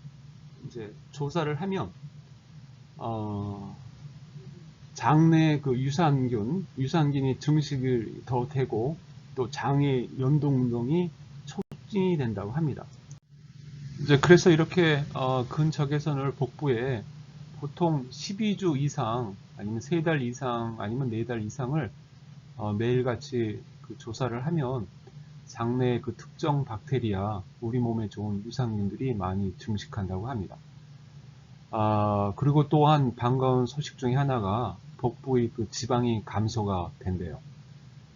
이제 조사를 하면 장내 그 유산균이 증식을 더 되고, 또 장의 연동 운동이 촉진이 된다고 합니다. 이제 그래서 이렇게 근적외선을 복부에 보통 12주 이상, 아니면 3달 이상, 아니면 4달 이상을 매일같이 그 조사를 하면 장내의 그 특정 박테리아, 우리 몸에 좋은 유산균들이 많이 증식한다고 합니다. 그리고 또한 반가운 소식 중에 하나가 복부의 그 지방이 감소가 된대요.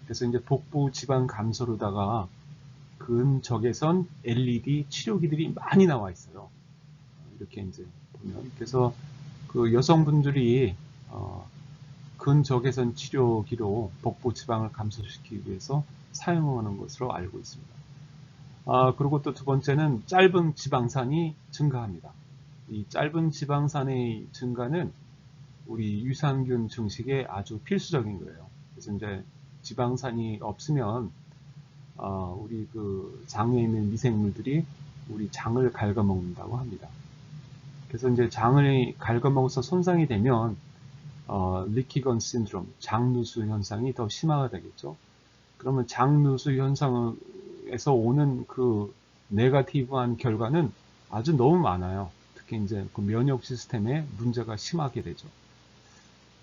그래서 이제 복부 지방 감소로다가 근적외선 LED 치료기들이 많이 나와 있어요. 이렇게 이제 보면. 그래서 그 여성분들이 근적외선 치료기로 복부 지방을 감소시키기 위해서 사용하는 것으로 알고 있습니다. 그리고 또 두 번째는 짧은 지방산이 증가합니다. 이 짧은 지방산의 증가는 우리 유산균 증식에 아주 필수적인 거예요. 그래서 이제 지방산이 없으면 우리 그 장에 있는 미생물들이 우리 장을 갉아먹는다고 합니다. 그래서 이제 장을 갉아먹어서 손상이 되면 리키건 신드롬, 장누수 현상이 더 심화가 되겠죠. 그러면 장누수 현상에서 오는 그 네거티브한 결과는 아주 너무 많아요. 특히 이제 그 면역 시스템에 문제가 심하게 되죠.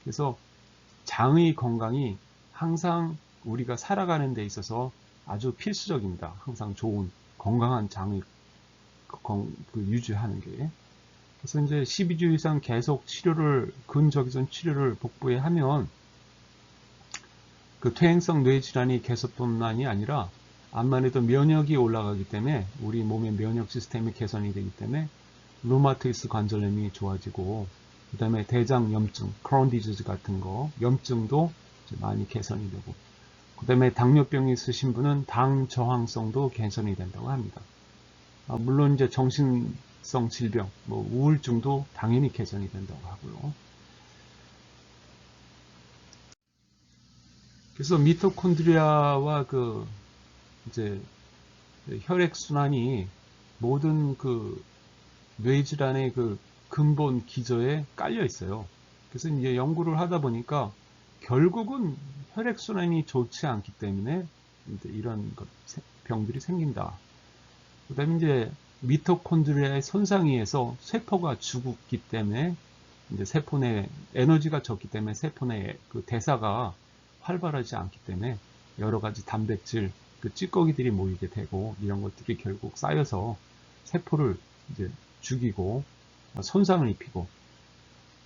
그래서 장의 건강이 항상 우리가 살아가는 데 있어서 아주 필수적입니다. 항상 좋은 건강한 장을 유지하는 게. 그래서 이제 12주 이상 계속 근적외선 치료를 복부에 하면 그 퇴행성 뇌질환이 개선뿐만이 아니라 암만 해도 면역이 올라가기 때문에 우리 몸의 면역 시스템이 개선이 되기 때문에 루마티스 관절염이 좋아지고, 그 다음에 대장염증, 크론 디지즈 같은 거, 염증도 많이 개선이 되고, 그 다음에 당뇨병이 있으신 분은 당 저항성도 개선이 된다고 합니다. 물론 이제 정신성 질병, 우울증도 당연히 개선이 된다고 하고요. 그래서 미토콘드리아와 이제 혈액순환이 모든 그 뇌질환의 그 근본 기저에 깔려 있어요. 그래서 이제 연구를 하다 보니까 결국은 혈액순환이 좋지 않기 때문에 이제 이런 병들이 생긴다. 그 다음에 이제 미토콘드리아의 손상에 의해서 세포가 죽기 때문에 이제 세포 내 에너지가 적기 때문에 세포 내 그 대사가 활발하지 않기 때문에 여러 가지 단백질, 그 찌꺼기들이 모이게 되고 이런 것들이 결국 쌓여서 세포를 이제 죽이고 손상을 입히고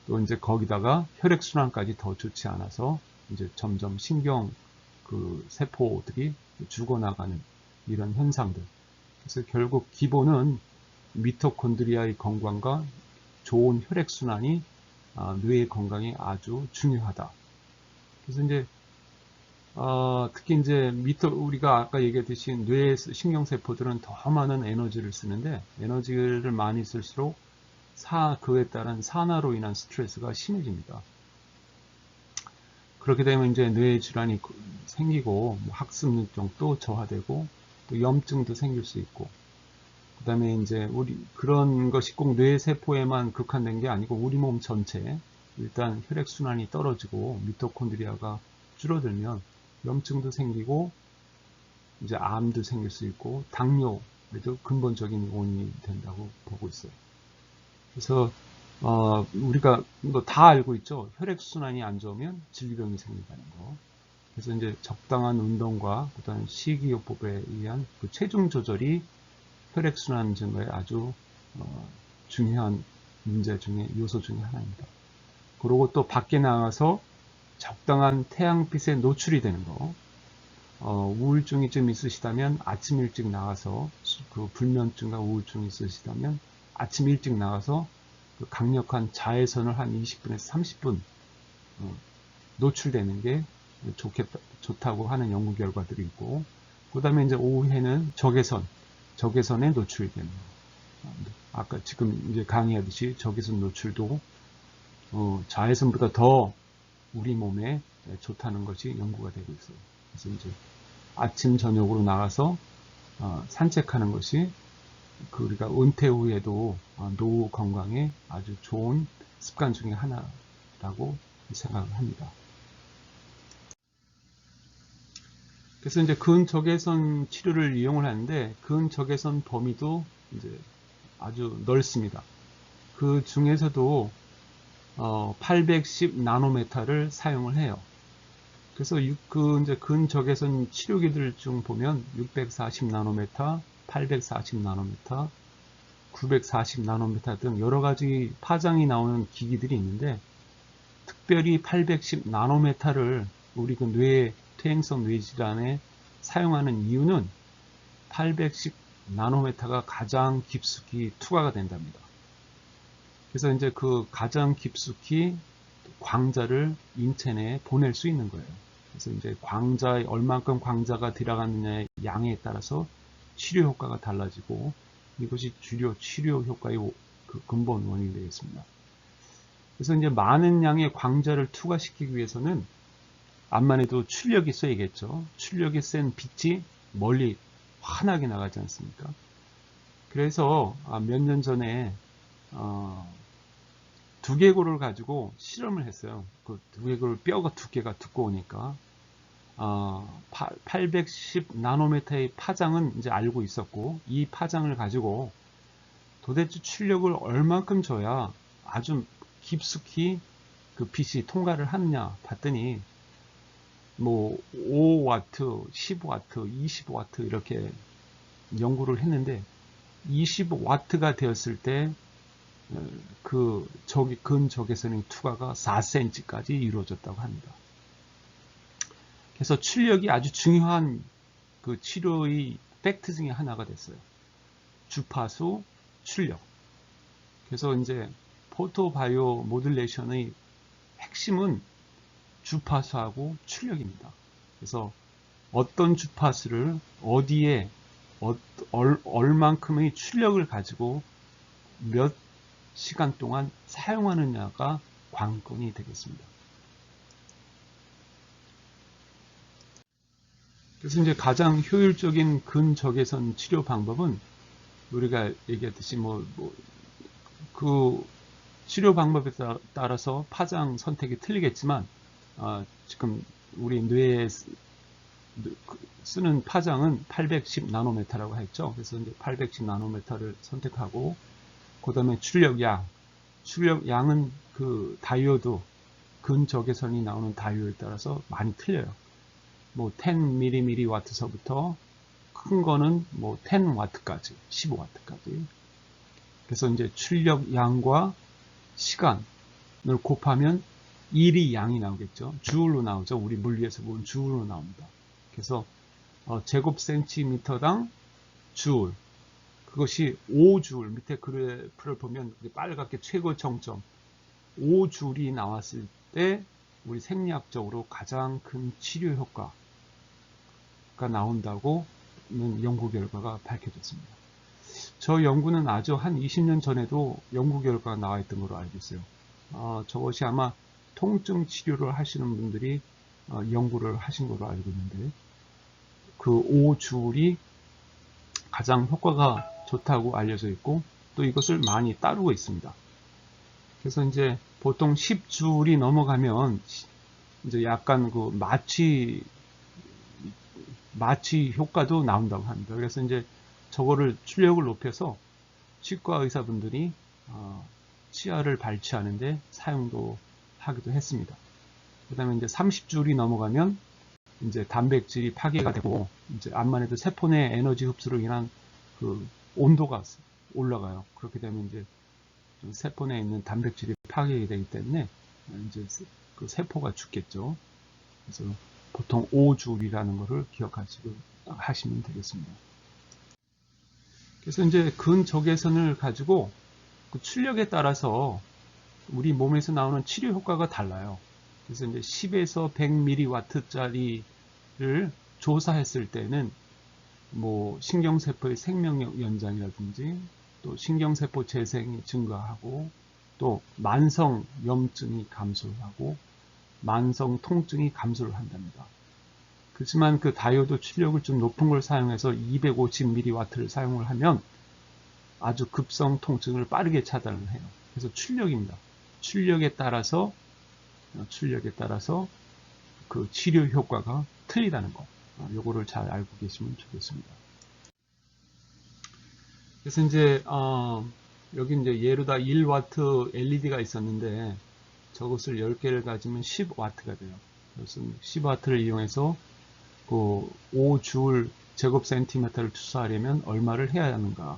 또 이제 거기다가 혈액순환까지 더 좋지 않아서 이제 점점 신경 그 세포들이 죽어나가는 이런 현상들. 그래서 결국 기본은 미토콘드리아의 건강과 좋은 혈액순환이 뇌의 건강에 아주 중요하다. 그래서 이제 특히 이제 우리가 아까 얘기했듯이 뇌의 신경세포들은 더 많은 에너지를 쓰는데 에너지를 많이 쓸수록 그에 따른 산화로 인한 스트레스가 심해집니다. 그렇게 되면 이제 뇌 질환이 생기고 학습 능력도 저하되고 또 염증도 생길 수 있고 그 다음에 이제 그런 것이 꼭 뇌 세포에만 국한된 게 아니고 우리 몸 전체 일단 혈액순환이 떨어지고 미토콘드리아가 줄어들면 염증도 생기고 이제 암도 생길 수 있고 당뇨에도 근본적인 원인이 된다고 보고 있어요. 그래서 우리가 다 알고 있죠. 혈액순환이 안 좋으면 질병이 생긴다는 거. 그래서 이제 적당한 운동과 그다음 식이요법에 의한 그 체중 조절이 혈액순환 증가에 아주 중요한 문제 중에 요소 중에 하나입니다. 그리고 또 밖에 나가서 적당한 태양빛에 노출이 되는 거. 우울증이 좀 있으시다면 아침 일찍 나가서 그 불면증과 우울증이 있으시다면 아침 일찍 나가서 그 강력한 자외선을 한 20분에서 30분 노출되는 게 좋다고 하는 연구 결과들이 있고, 그 다음에 이제 오후에는 적외선에 노출되는 거. 아까 지금 이제 강의하듯이 적외선 노출도 자외선보다 더 우리 몸에 좋다는 것이 연구가 되고 있어요. 그래서 이제 아침 저녁으로 나가서 산책하는 것이 우리가 은퇴 후에도 노후 건강에 아주 좋은 습관 중에 하나라고 생각을 합니다. 그래서 이제 근적외선 치료를 이용을 하는데 근적외선 범위도 이제 아주 넓습니다. 그 중에서도 810 나노메타를 사용을 해요. 그래서 이제 근적외선 치료기들 중 보면 640 나노메타, 840 나노메타, 940 나노메타 등 여러 가지 파장이 나오는 기기들이 있는데 특별히 810 나노메타를 우리 그 퇴행성 뇌질환에 사용하는 이유는 810 나노메타가 가장 깊숙이 투과가 된답니다. 그래서 이제 그 가장 깊숙이 광자를 인체 내에 보낼 수 있는 거예요. 그래서 이제 얼만큼 광자가 들어가느냐의 양에 따라서 치료 효과가 달라지고 이것이 치료 효과의 그 근본 원인이 되겠습니다. 그래서 이제 많은 양의 광자를 투과시키기 위해서는 암만 해도 출력이 써야겠죠. 출력이 센 빛이 멀리 환하게 나가지 않습니까? 그래서 몇 년 전에 두개골을 가지고 실험을 했어요. 그 두개골 뼈가 두께가 두꺼우니까 810 나노메타의 파장은 이제 알고 있었고 이 파장을 가지고 도대체 출력을 얼만큼 줘야 아주 깊숙이 그 빛이 통과를 하느냐 봤더니 뭐 5와트, 15와트, 25와트 이렇게 연구를 했는데 25와트가 되었을 때 그 근적외선의 투과가 4cm까지 이루어졌다고 합니다. 그래서 출력이 아주 중요한 그 치료의 팩트 중에 하나가 됐어요. 주파수, 출력. 그래서 이제 포토바이오 모듈레이션의 핵심은 주파수하고 출력입니다. 그래서 어떤 주파수를 어디에 얼만큼의 출력을 가지고 몇 시간 동안 사용하느냐가 관건이 되겠습니다. 그래서 이제 가장 효율적인 근적외선 치료 방법은 우리가 얘기했듯이 치료 방법에 따라서 파장 선택이 틀리겠지만 지금 우리 뇌에 쓰는 파장은 810 나노메타라고 했죠. 그래서 이제 810 나노메타를 선택하고 그 다음에 출력양은 그 다이오드 근적외선이 나오는 다이오드에 따라서 많이 틀려요. 뭐 10mW 서부터 큰 거는 뭐 10W까지 15W까지. 그래서 이제 출력양과 시간을 곱하면 1이 양이 나오겠죠. 주울로 나오죠. 우리 물리에서 보면 주울로 나옵니다. 그래서 제곱센티미터당 주울, 그것이 5주울, 밑에 그래프를 보면 빨갛게 최고 정점 5주울이 나왔을 때 우리 생리학적으로 가장 큰 치료 효과가 나온다고 연구 결과가 밝혀졌습니다. 저 연구는 아주 한 20년 전에도 연구 결과가 나와 있던 걸로 알고 있어요. 저것이 아마 통증 치료를 하시는 분들이 연구를 하신 걸로 알고 있는데, 그 5주울이 가장 효과가 좋다고 알려져 있고, 또 이것을 많이 따르고 있습니다. 그래서 이제 보통 10주울이 넘어가면 이제 약간 그 마취 효과도 나온다고 합니다. 그래서 이제 저거를 출력을 높여서 치과 의사분들이 치아를 발치하는데 사용도 하기도 했습니다. 그 다음에 이제 30주울이 넘어가면 이제 단백질이 파괴가 되고, 이제 암만 해도 세포 내 에너지 흡수로 인한 그 온도가 올라가요. 그렇게 되면 이제 세포 내에 있는 단백질이 파괴가 되기 때문에 이제 그 세포가 죽겠죠. 그래서 보통 5주울이라는 것을 기억하시고 하시면 되겠습니다. 그래서 이제 근적외선을 가지고 그 출력에 따라서 우리 몸에서 나오는 치료 효과가 달라요. 그래서 이제 10에서 100mW짜리를 조사했을 때는 뭐 신경세포의 생명력 연장이라든지 또 신경세포 재생이 증가하고 또 만성 염증이 감소하고 만성 통증이 감소를 한답니다. 그렇지만 그 다이오드 출력을 좀 높은 걸 사용해서 250mW를 사용을 하면 아주 급성 통증을 빠르게 차단을 해요. 그래서 출력입니다. 출력에 따라서 그 치료 효과가 틀리다는 거, 요거를 잘 알고 계시면 좋겠습니다. 그래서 이제 여기 이제 예로다 1W LED가 있었는데 저것을 10개를 가지면 10W가 돼요. 그래서 10W를 이용해서 그 5줄 제곱센티미터를 투사하려면 얼마를 해야 하는가.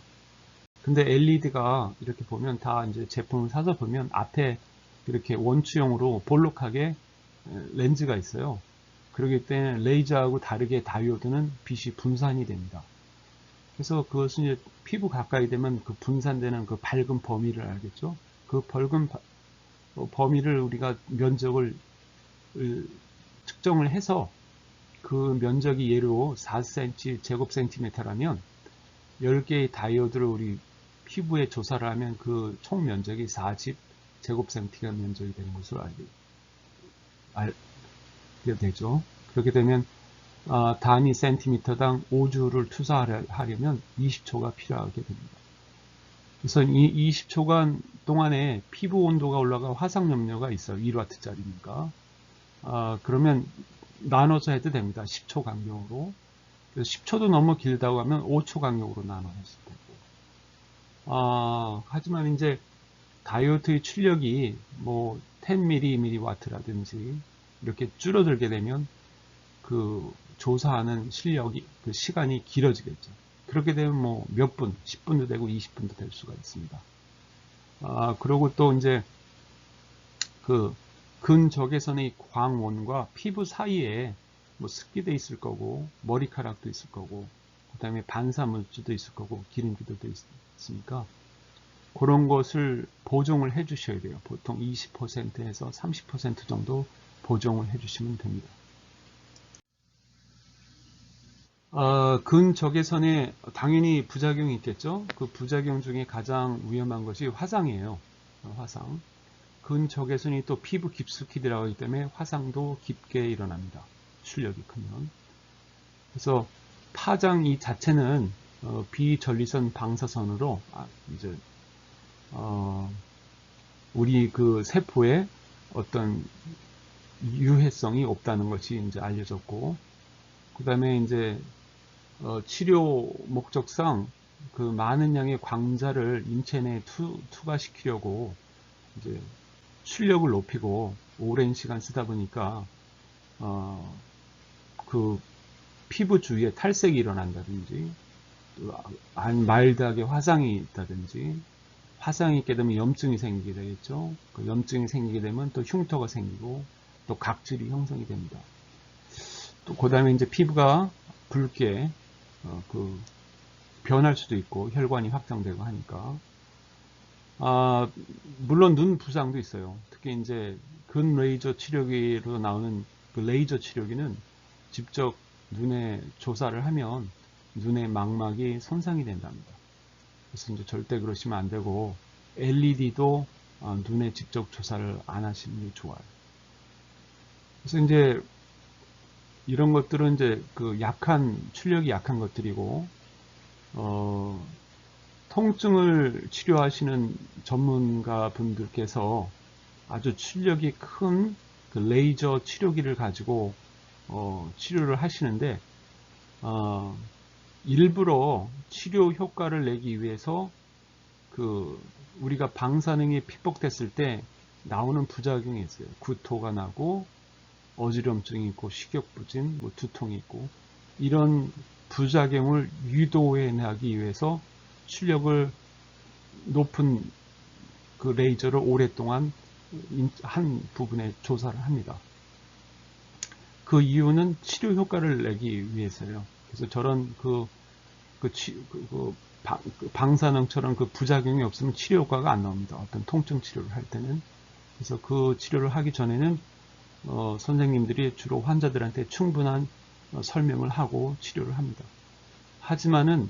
근데 LED가 이렇게 보면 다 이제 제품을 사서 보면 앞에 이렇게 원추형으로 볼록하게 렌즈가 있어요. 그렇기 때문에 레이저하고 다르게 다이오드는 빛이 분산이 됩니다. 그래서 그것은 이제 피부 가까이 되면 그 분산되는 그 밝은 범위를 알겠죠? 그 밝은 범위를 우리가 면적을 측정을 해서 그 면적이 예로 4cm 제곱센티미터라면 10개의 다이오드를 우리 피부에 조사를 하면 그 총 면적이 40 제곱센티가 면적이 되는 것으로 알게 되죠. 그렇게 되면 단위 센티미터당 5주를 투사하려면 20초가 필요하게 됩니다. 그래서 이 20초간 동안에 피부 온도가 올라가 화상염료가 있어요. 1W짜리니까. 그러면 나눠서 해도 됩니다. 10초 간격으로. 그래서 10초도 너무 길다고 하면 5초 간격으로 나눠 했을 테고. 하지만 이제 다이오드의 출력이 뭐 10mW라든지 이렇게 줄어들게 되면 그 조사하는 그 시간이 길어지겠죠. 그렇게 되면 뭐 몇 분, 10분도 되고 20분도 될 수가 있습니다. 그리고 또 이제 그 근적외선의 광원과 피부 사이에 뭐 습기도 있을 거고 머리카락도 있을 거고 그 다음에 반사물질도 있을 거고 기름기도 있으니까 그런 것을 보정을 해 주셔야 돼요. 보통 20%에서 30% 정도 보정을 해 주시면 됩니다. 근적외선에 당연히 부작용이 있겠죠. 그 부작용 중에 가장 위험한 것이 화상이에요. 화상. 근적외선이 또 피부 깊숙이 들어가기 때문에 화상도 깊게 일어납니다. 출력이 크면. 그래서 파장 이 자체는 비전리선 방사선으로 이제 우리 그 세포에 어떤 유해성이 없다는 것이 이제 알려졌고, 그 다음에 이제 치료 목적상 그 많은 양의 광자를 인체 내에 투과시키려고 이제 출력을 높이고 오랜 시간 쓰다 보니까 그 피부 주위에 탈색이 일어난다든지, 마일드하게 화상이 있다든지, 화상이 있게 되면 염증이 생기게 되겠죠. 그 염증이 생기게 되면 또 흉터가 생기고 또 각질이 형성이 됩니다. 또 그 다음에 이제 피부가 붉게 변할 수도 있고 혈관이 확장되고 하니까, 물론 눈 부상도 있어요. 특히 이제 근 레이저 치료기로 나오는 그 레이저 치료기는 직접 눈에 조사를 하면 눈의 망막이 손상이 된답니다. 그래서 이제 절대 그러시면 안 되고, LED도 눈에 직접 조사를 안 하시는 게 좋아요. 그래서 이제 이런 것들은 이제 그 출력이 약한 것들이고, 통증을 치료하시는 전문가 분들께서 아주 출력이 큰 그 레이저 치료기를 가지고 치료를 하시는데, 일부러 치료 효과를 내기 위해서 우리가 방사능이 핍복됐을 때 나오는 부작용이 있어요. 구토가 나고 어지럼증이 있고 식욕부진, 두통이 있고, 이런 부작용을 유도해내기 위해서 출력을 높은 그 레이저를 오랫동안 한 부분에 조사를 합니다. 그 이유는 치료 효과를 내기 위해서요. 그래서 저런 방사능처럼 그 부작용이 없으면 치료 효과가 안 나옵니다. 어떤 통증 치료를 할 때는. 그래서 그 치료를 하기 전에는 선생님들이 주로 환자들한테 충분한 설명을 하고 치료를 합니다. 하지만은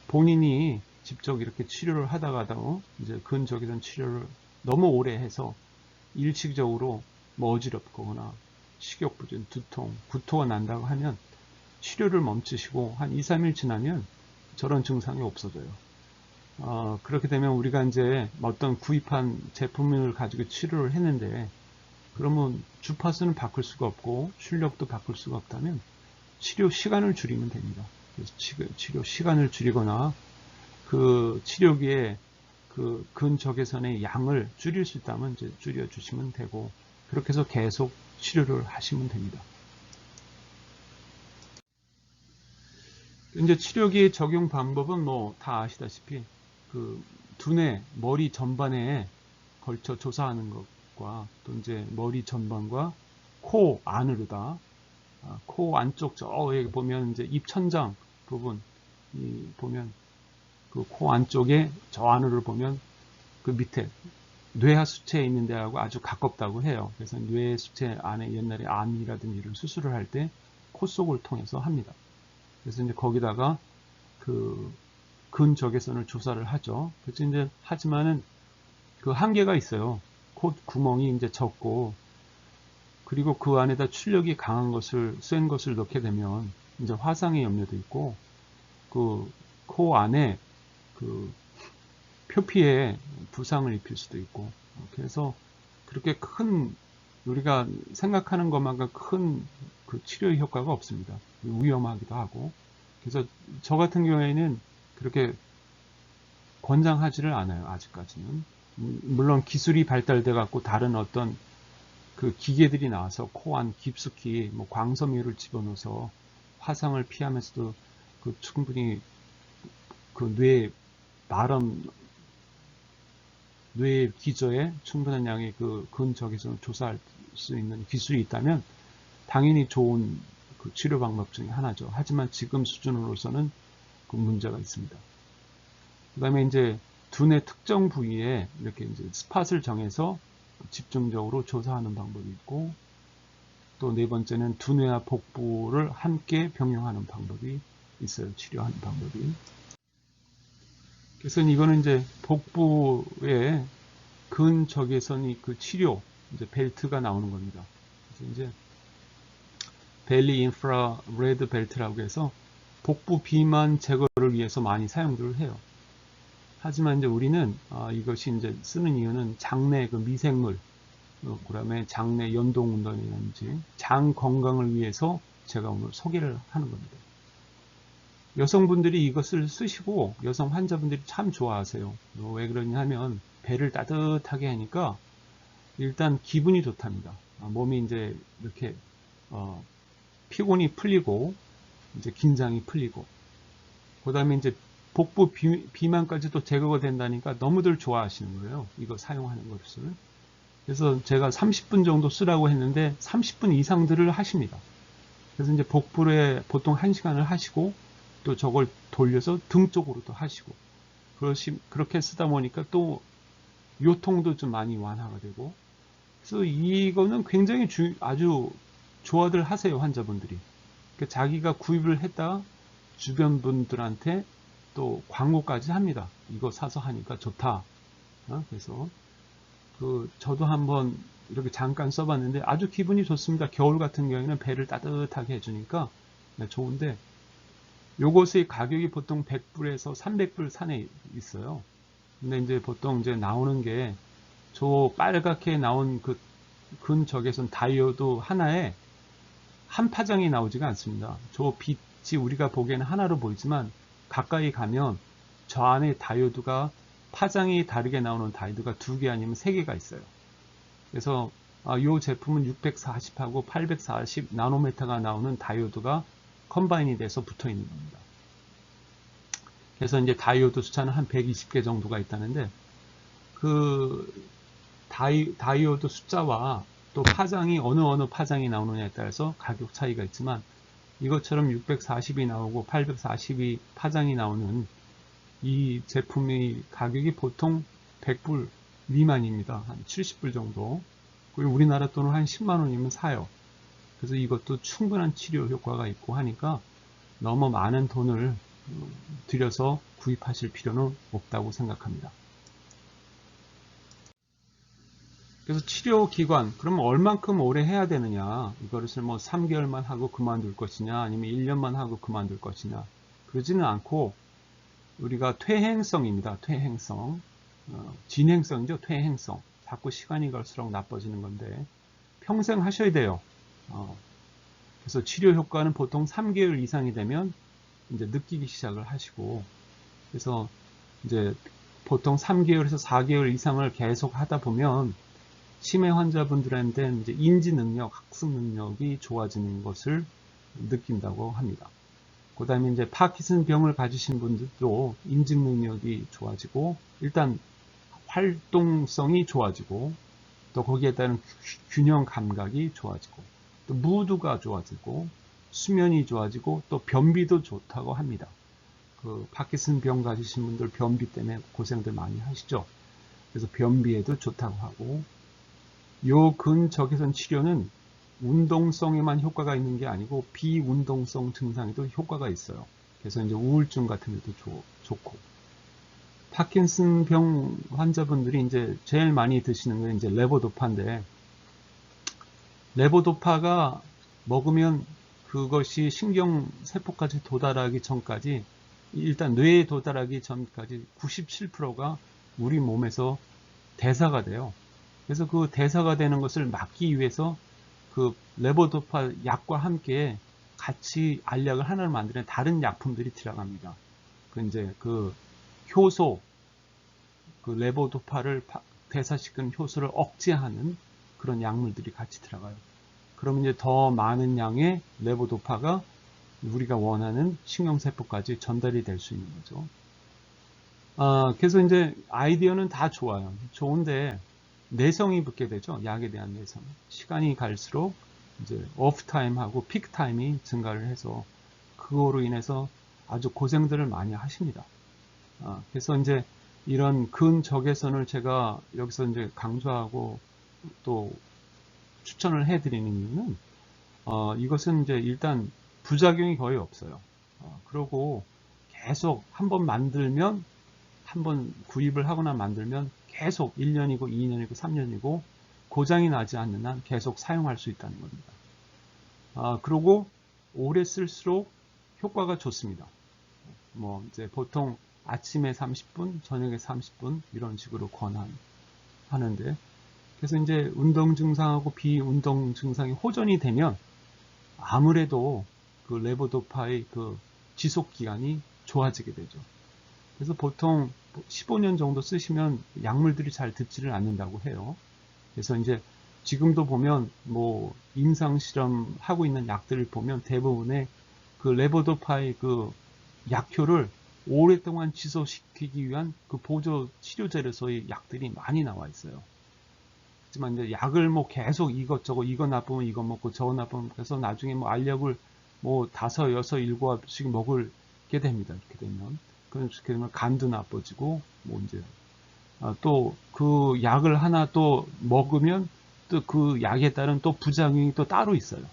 본인이 직접 이렇게 치료를 하다가도 이제 근적이던 치료를 너무 오래 해서 일시적으로 어지럽거나 식욕부진, 두통, 구토가 난다고 하면 치료를 멈추시고 한 2, 3일 지나면 저런 증상이 없어져요. 그렇게 되면 우리가 이제 어떤 구입한 제품을 가지고 치료를 했는데, 그러면 주파수는 바꿀 수가 없고 출력도 바꿀 수가 없다면 치료 시간을 줄이면 됩니다. 그래서 치료 시간을 줄이거나 그 치료기에 그 근적외선의 양을 줄일 수 있다면 이제 줄여주시면 되고, 그렇게 해서 계속 치료를 하시면 됩니다. 이제 치료기 적용 방법은 다 아시다시피 그 두뇌, 머리 전반에 걸쳐 조사하는 것과, 또 이제 머리 전반과 코 안으로다, 코 안쪽 여기 보면 이제 입천장 부분 보면 그 코 안쪽에 저 안으로 보면 그 밑에 뇌하수체에 있는 데하고 아주 가깝다고 해요. 그래서 뇌수체 안에 옛날에 암이라든지 이런 수술을 할 때 코 속을 통해서 합니다. 그래서 이제 거기다가 그 근적외선을 조사를 하죠. 그래서 이제 하지만은 그 한계가 있어요. 코 구멍이 이제 적고, 그리고 그 안에다 출력이 강한 것을 센 것을 넣게 되면 이제 화상의 염려도 있고, 그 코 안에 그 표피에 부상을 입힐 수도 있고, 그래서 그렇게 큰 우리가 생각하는 것만큼 큰 그 치료 효과가 없습니다. 위험하기도 하고. 그래서 저 같은 경우에는 그렇게 권장하지를 않아요. 아직까지는. 물론 기술이 발달돼 갖고 다른 어떤 그 기계들이 나와서 코 안 깊숙이 광섬유를 집어넣어서 화상을 피하면서도 그 충분히 그 뇌 기저에 충분한 양의 그 근적외선을 조사할 수 있는 기술이 있다면 당연히 좋은 그 치료 방법 중에 하나죠. 하지만 지금 수준으로서는 그 문제가 있습니다. 그 다음에 이제 두뇌 특정 부위에 이렇게 이제 스팟을 정해서 집중적으로 조사하는 방법이 있고, 또 네 번째는 두뇌와 복부를 함께 병용하는 방법이 있어요. 치료하는 방법이. 그래서 이거는 이제 복부에 근적외선이 그 치료 이제 벨트가 나오는 겁니다. 그래서 이제 벨리 인프라 레드 벨트라고 해서 복부 비만 제거를 위해서 많이 사용들을 해요. 하지만 이제 우리는 이것이 이제 쓰는 이유는 장내 그 미생물, 그다음에 장내 연동 운동이라든지 장 건강을 위해서 제가 오늘 소개를 하는 겁니다. 여성분들이 이것을 쓰시고 여성 환자분들이 참 좋아하세요. 왜 그러냐 하면 배를 따뜻하게 하니까 일단 기분이 좋답니다. 몸이 이제 이렇게 피곤이 풀리고 이제 긴장이 풀리고 그 다음에 이제 복부 비만까지도 제거가 된다니까 너무들 좋아하시는 거예요. 이거 사용하는 것을. 그래서 제가 30분 정도 쓰라고 했는데 30분 이상들을 하십니다. 그래서 이제 복부에 보통 1시간을 하시고 또 저걸 돌려서 등 쪽으로도 하시고 그렇게 쓰다 보니까 또 요통도 좀 많이 완화가 되고 그래서 이거는 굉장히 아주 좋아들 하세요, 환자분들이. 그러니까 자기가 구입을 했다 주변 분들한테 또 광고까지 합니다. 이거 사서 하니까 좋다. 그래서 저도 한번 이렇게 잠깐 써봤는데 아주 기분이 좋습니다. 겨울 같은 경우에는 배를 따뜻하게 해주니까 좋은데 요것의 가격이 보통 100불에서 300불 산에 있어요. 근데 이제 보통 이제 나오는 게 저 빨갛게 나온 그 근적외선 다이오드 하나에 한 파장이 나오지가 않습니다. 저 빛이 우리가 보기에는 하나로 보이지만 가까이 가면 저 안에 다이오드가 파장이 다르게 나오는 다이오드가 2개 아니면 3개가 있어요. 그래서 이 제품은 640하고 840 나노미터가 나오는 다이오드가 컴바인이 돼서 붙어 있는 겁니다. 그래서 이제 다이오드 숫자는 한 120개 정도가 있다는데 그 다이오드 숫자와 또 파장이 어느 파장이 나오느냐에 따라서 가격 차이가 있지만 이것처럼 640이 나오고 840이 파장이 나오는 이 제품의 가격이 보통 100불 미만입니다. 한 70불 정도. 그리고 우리나라 돈으로 한 10만 원이면 사요. 그래서 이것도 충분한 치료 효과가 있고 하니까 너무 많은 돈을 들여서 구입하실 필요는 없다고 생각합니다. 그래서 치료기간, 그러면 얼만큼 오래 해야 되느냐? 이것을 뭐 3개월만 하고 그만둘 것이냐, 아니면 1년만 하고 그만둘 것이냐. 그러지는 않고, 우리가 퇴행성입니다. 퇴행성. 진행성이죠. 퇴행성. 자꾸 시간이 갈수록 나빠지는 건데, 평생 하셔야 돼요. 그래서 치료 효과는 보통 3개월 이상이 되면 이제 느끼기 시작을 하시고, 그래서 이제 보통 3개월에서 4개월 이상을 계속 하다 보면 치매 환자분들한테 이제 인지 능력, 학습 능력이 좋아지는 것을 느낀다고 합니다. 그 다음에 이제 파킨슨 병을 가지신 분들도 인지 능력이 좋아지고, 일단 활동성이 좋아지고, 또 거기에 따른 균형 감각이 좋아지고, 또 무드가 좋아지고, 수면이 좋아지고, 또 변비도 좋다고 합니다. 그 파킨슨 병 가지신 분들 변비 때문에 고생들 많이 하시죠. 그래서 변비에도 좋다고 하고, 요 근적외선 치료는 운동성에만 효과가 있는 게 아니고 비운동성 증상에도 효과가 있어요. 그래서 이제 우울증 같은 데도 좋고. 파킨슨 병 환자분들이 이제 제일 많이 드시는 게 이제 레보도파인데, 레보도파가 먹으면 그것이 신경세포까지 도달하기 전까지, 일단 뇌에 도달하기 전까지 97%가 우리 몸에서 대사가 돼요. 그래서 그 대사가 되는 것을 막기 위해서 그 레보도파 약과 함께 같이 알약을 하나를 만드는 다른 약품들이 들어갑니다. 그 효소, 그 레보도파를 대사시키는 효소를 억제하는 그런 약물들이 같이 들어가요. 그러면 이제 더 많은 양의 레보도파가 우리가 원하는 신경세포까지 전달이 될 수 있는 거죠. 그래서 이제 아이디어는 다 좋아요. 좋은데 내성이 붙게 되죠. 약에 대한 내성. 시간이 갈수록 이제 오프타임하고 픽타임이 증가를 해서 그거로 인해서 아주 고생들을 많이 하십니다. 그래서 이제 이런 근적외선을 제가 여기서 이제 강조하고 또 추천을 해드리는 이유는 이것은 이제 일단 부작용이 거의 없어요. 그리고 계속 한번 만들면 한번 구입을 하거나 만들면 계속 1년이고 2년이고 3년이고 고장이 나지 않는 한 계속 사용할 수 있다는 겁니다. 그리고 오래 쓸수록 효과가 좋습니다. 뭐 이제 보통 아침에 30분, 저녁에 30분 이런 식으로 권하는데, 그래서 이제 운동 증상하고 비운동 증상이 호전이 되면 아무래도 그 레보도파의 그 지속 기간이 좋아지게 되죠. 그래서 보통 15년 정도 쓰시면 약물들이 잘 듣지를 않는다고 해요. 그래서 이제 지금도 보면 뭐 임상 실험 하고 있는 약들을 보면 대부분의 그 레보도파의 그 약효를 오랫동안 지속시키기 위한 그 보조 치료제로서의 약들이 많이 나와 있어요. 하지만 이제 약을 뭐 계속 이것저것 이거 나쁘면 이거 먹고 저거 나쁘면 그래서 나중에 뭐 알약을 뭐 5, 6, 7씩 먹게 됩니다. 이렇게 되면. 그렇게 되면 간도 나빠지고 뭐 이제 또 그 약을 하나 또 먹으면 또 그 약에 따른 또 부작용이 또 따로 있어요.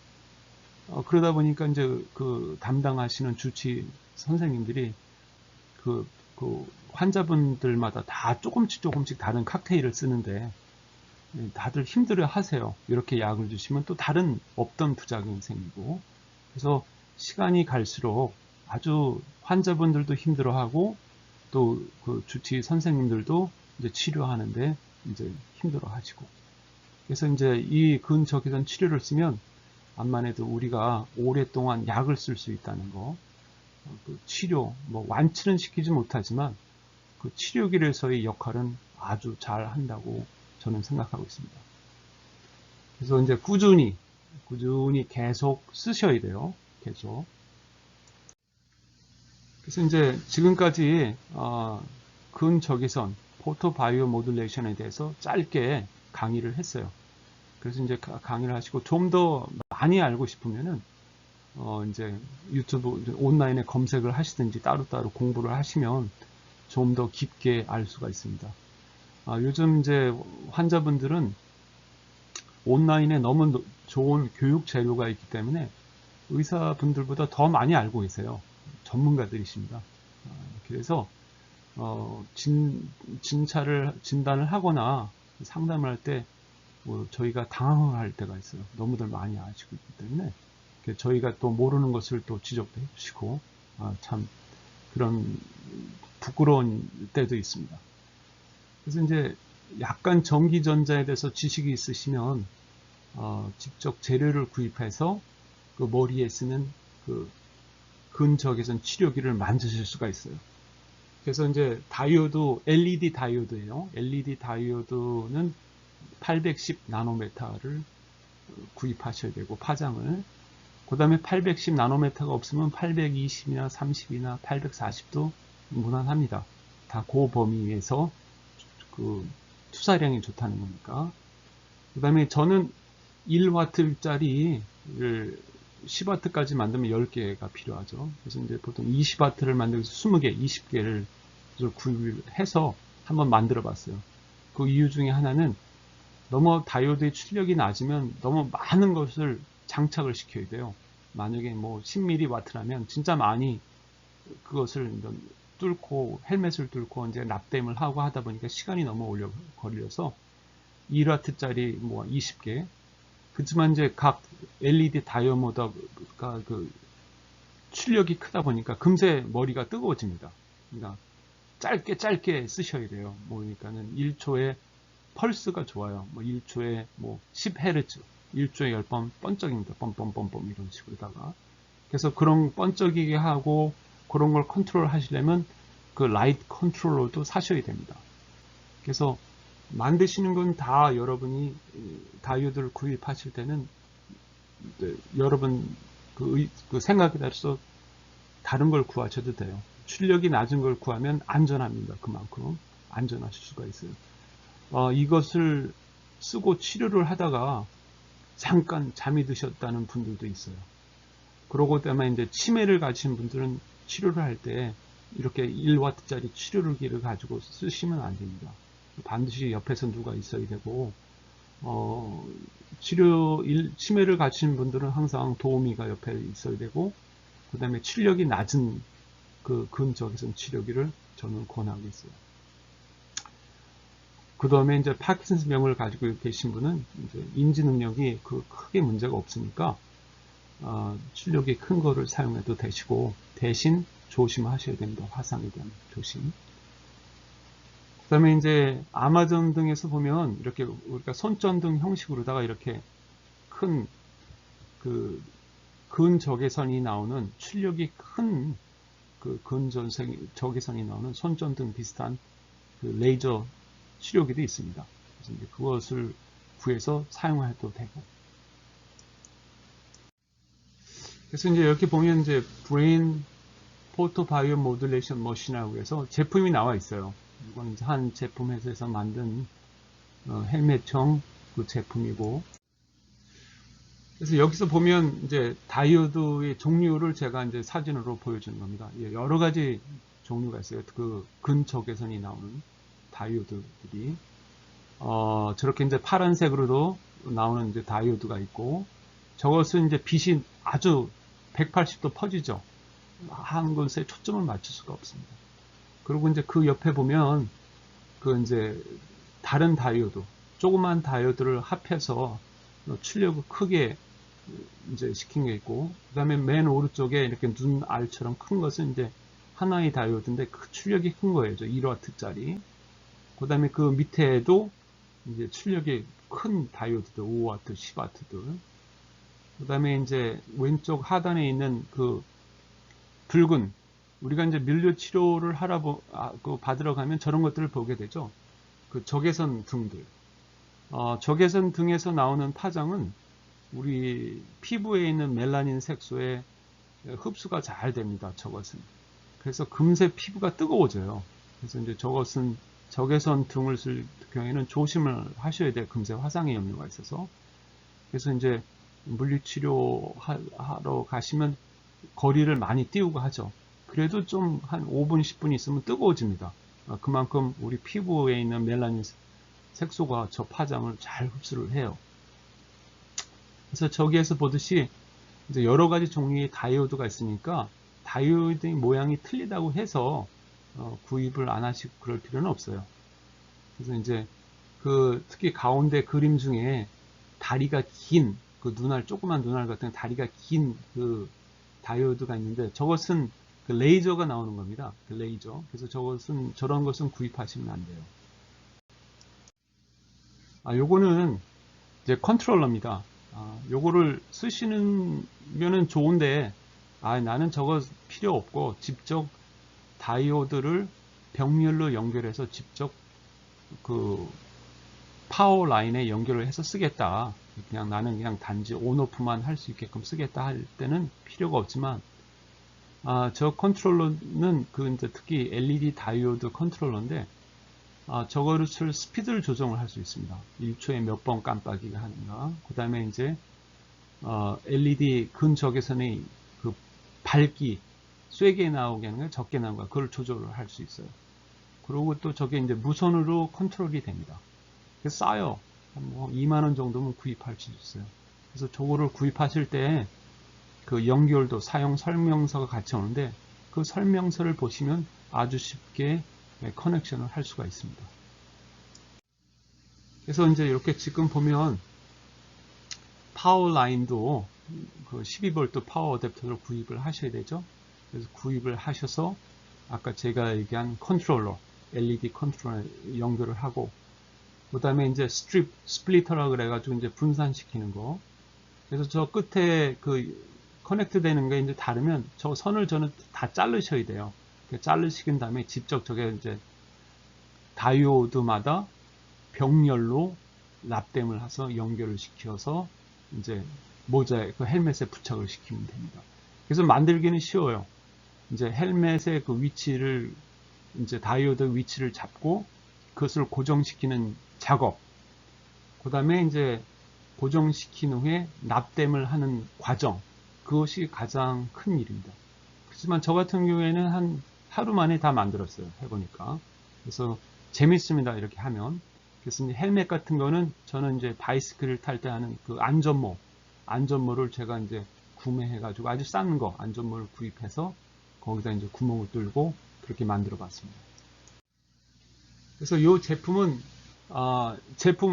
그러다 보니까 이제 그 담당하시는 주치 선생님들이 그 환자분들마다 다 조금씩 다른 칵테일을 쓰는데 다들 힘들어 하세요. 이렇게 약을 주시면 또 다른 없던 부작용이 생기고. 그래서 시간이 갈수록 아주 환자분들도 힘들어하고 또 그 주치 선생님들도 이제 치료하는데 이제 힘들어 하시고. 그래서 이제 이 근적외선 치료를 쓰면 암만 해도 우리가 오랫동안 약을 쓸 수 있다는 거. 그 치료, 뭐 완치는 시키지 못하지만 그 치료기로서의 역할은 아주 잘 한다고 저는 생각하고 있습니다. 그래서 이제 꾸준히 계속 쓰셔야 돼요. 계속. 그래서 이제 지금까지 근적외선 포토바이오 모듈레이션에 대해서 짧게 강의를 했어요. 그래서 이제 강의를 하시고 좀 더 많이 알고 싶으면은 이제 유튜브 온라인에 검색을 하시든지 따로따로 공부를 하시면 좀 더 깊게 알 수가 있습니다. 요즘 이제 환자분들은 온라인에 너무 좋은 교육 재료가 있기 때문에 의사분들보다 더 많이 알고 계세요. 전문가들이십니다. 그래서 진단을 하거나 상담을 할 때 뭐 저희가 당황을 할 때가 있어요. 너무들 많이 아시고 있기 때문에 저희가 또 모르는 것을 또 지적도 해주시고 참 그런 부끄러운 때도 있습니다. 그래서 이제 약간 전기전자에 대해서 지식이 있으시면 직접 재료를 구입해서 그 머리에 쓰는 그 근적외선 치료기를 만드실 수가 있어요. 그래서 이제 다이오드, LED 다이오드예요. LED 다이오드는 810 나노메타를 구입하셔야 되고 파장을. 그 다음에 810 나노메타가 없으면 820이나 30이나 840도 무난합니다. 다 그 범위에서 그 투사량이 좋다는 거니까. 그 다음에 저는 1W짜리를 10W까지 만들면 10개가 필요하죠. 그래서 이제 보통 20W를 만들기 위해서 20개, 20개를 구입해서 한번 만들어 봤어요. 그 이유 중에 하나는 너무 다이오드의 출력이 낮으면 너무 많은 것을 장착을 시켜야 돼요. 만약에 뭐 10mW라면 진짜 많이 그것을 뚫고 헬멧을 뚫고 이제 납땜을 하고 하다 보니까 시간이 너무 오래 걸려서 1W짜리 뭐 20개. 그렇지만 이제 각 LED 다이오모더가 그 출력이 크다 보니까 금세 머리가 뜨거워집니다. 그러니까 짧게 쓰셔야 돼요. 그러니까는 1초에 펄스가 좋아요. 뭐 1초에 뭐 10Hz, 1초에 10번 번쩍입니다. 뻔뻔뻔뻔 이런 식으로다가. 그래서 그런 번쩍이게 하고 그런 걸 컨트롤 하시려면 그 라이트 컨트롤러도 사셔야 됩니다. 그래서 만드시는 건 다 여러분이 다이오드를 구입하실 때는 여러분 그 생각에 따라서 다른 걸 구하셔도 돼요. 출력이 낮은 걸 구하면 안전합니다. 그만큼 안전하실 수가 있어요. 이것을 쓰고 치료를 하다가 잠깐 잠이 드셨다는 분들도 있어요. 그러고 때문에 이제 치매를 가진 분들은 치료를 할 때 이렇게 1W짜리 치료기를 가지고 쓰시면 안 됩니다. 반드시 옆에서 누가 있어야 되고, 치매를 가진 분들은 항상 도우미가 옆에 있어야 되고, 그 다음에 출력이 낮은 그 근적외선 치료기를 저는 권하고 있어요. 그 다음에 이제 파킨슨스 병을 가지고 계신 분은 이제 인지 능력이 크게 문제가 없으니까 출력이 큰 거를 사용해도 되시고, 대신 조심하셔야 됩니다. 화상에 대한 조심. 그 다음에 이제 아마존 등에서 보면 이렇게 우리가 손전등 형식으로다가 이렇게 큰 그 근적외선이 나오는 출력이 큰 그 근적외선이 나오는 손전등 비슷한 그 레이저 치료기도 있습니다. 그래서 이제 그것을 구해서 사용해도 되고. 그래서 이제 이렇게 보면 이제 브레인 포토 바이오 모듈레이션 머신이라고 해서 제품이 나와 있어요. 이건 이제 한 제품 회사에서 만든 헬멧형 그 제품이고. 그래서 여기서 보면 이제 다이오드의 종류를 제가 이제 사진으로 보여주는 겁니다. 여러 가지 종류가 있어요. 그 근적외선이 나오는 다이오드들이 저렇게 이제 파란색으로도 나오는 이제 다이오드가 있고, 저것은 이제 빛이 아주 180도 퍼지죠. 한 곳에 초점을 맞출 수가 없습니다. 그리고 이제 그 옆에 보면 그 이제 다른 다이오드, 조그만 다이오드를 합해서 출력을 크게 이제 시킨 게 있고, 그 다음에 맨 오른쪽에 이렇게 눈알처럼 큰 것은 이제 하나의 다이오드인데 그 출력이 큰 거예요. 1W짜리. 그 다음에 그 밑에도 이제 출력이 큰 다이오드들, 5W, 10W들. 그 다음에 이제 왼쪽 하단에 있는 그 붉은, 우리가 이제 밀류 치료를 받으러 가면 저런 것들을 보게 되죠. 그 적외선 등들. 적외선 등에서 나오는 파장은 우리 피부에 있는 멜라닌 색소에 흡수가 잘 됩니다. 저것은. 그래서 금세 피부가 뜨거워져요. 그래서 이제 저것은 적외선 등을 쓸 경우에는 조심을 하셔야 돼요. 금세 화상의 염려가 있어서. 그래서 이제 물리치료 하러 가시면 거리를 많이 띄우고 하죠. 그래도 좀 한 5분, 10분 있으면 뜨거워집니다. 그만큼 우리 피부에 있는 멜라닌 색소가 저 파장을 잘 흡수를 해요. 그래서 저기에서 보듯이 이제 여러 가지 종류의 다이오드가 있으니까 다이오드의 모양이 틀리다고 해서 구입을 안 하시고 그럴 필요는 없어요. 그래서 이제 그 특히 가운데 그림 중에 다리가 긴 그 조그만 눈알 같은 다리가 긴 그 다이오드가 있는데 저것은 그 레이저가 나오는 겁니다. 그 레이저. 그래서 저런 것은 구입하시면 안 돼요. 요거는 이제 컨트롤러입니다. 요거를 쓰시면은 좋은데, 나는 저거 필요 없고, 직접 다이오드를 병렬로 연결해서 직접 그 파워 라인에 연결을 해서 쓰겠다. 나는 그냥 단지 온오프만 할 수 있게끔 쓰겠다 할 때는 필요가 없지만, 저 컨트롤러는 이제 특히 LED 다이오드 컨트롤러인데, 저거를 스피드를 조정을 할 수 있습니다. 1초에 몇 번 깜빡이가 하는가. 그 다음에 이제, LED 근적외선의 그 밝기, 쇠게 나오게 하는 가 적게 나오는가, 그걸 조절을 할 수 있어요. 그리고 또 저게 이제 무선으로 컨트롤이 됩니다. 그래서 싸요. 뭐 2만원 정도면 구입할 수 있어요. 그래서 저거를 구입하실 때 그 연결도 사용 설명서가 같이 오는데 그 설명서를 보시면 아주 쉽게 커넥션을 할 수가 있습니다. 그래서 이제 이렇게 지금 보면 파워 라인도 그 12V 파워 어댑터를 구입을 하셔야 되죠. 그래서 구입을 하셔서 아까 제가 얘기한 컨트롤러, LED 컨트롤러 연결을 하고, 그 다음에 이제 스플리터라 그래가지고 이제 분산시키는 거. 그래서 저 끝에 그 커넥트 되는 게 이제 다르면 저 선을 저는 다 자르셔야 돼요. 자르시킨 다음에 직접 저게 이제 다이오드마다 병렬로 납땜을 해서 연결을 시켜서 이제 모자에 그 헬멧에 부착을 시키면 됩니다. 그래서 만들기는 쉬워요. 이제 헬멧의 그 위치를 이제 다이오드 위치를 잡고 그것을 고정시키는 작업. 그 다음에 이제 고정시킨 후에 납땜을 하는 과정. 그것이 가장 큰 일입니다. 그렇지만 저 같은 경우에는 한 하루 만에 다 만들었어요. 해보니까. 그래서 재밌습니다. 이렇게 하면. 그래서 이제 헬멧 같은 거는 저는 이제 바이스크를 탈 때 하는 그 안전모를 제가 이제 구매해가지고 아주 싼 거, 안전모를 구입해서 거기다 이제 구멍을 뚫고 그렇게 만들어 봤습니다. 그래서 이 제품은,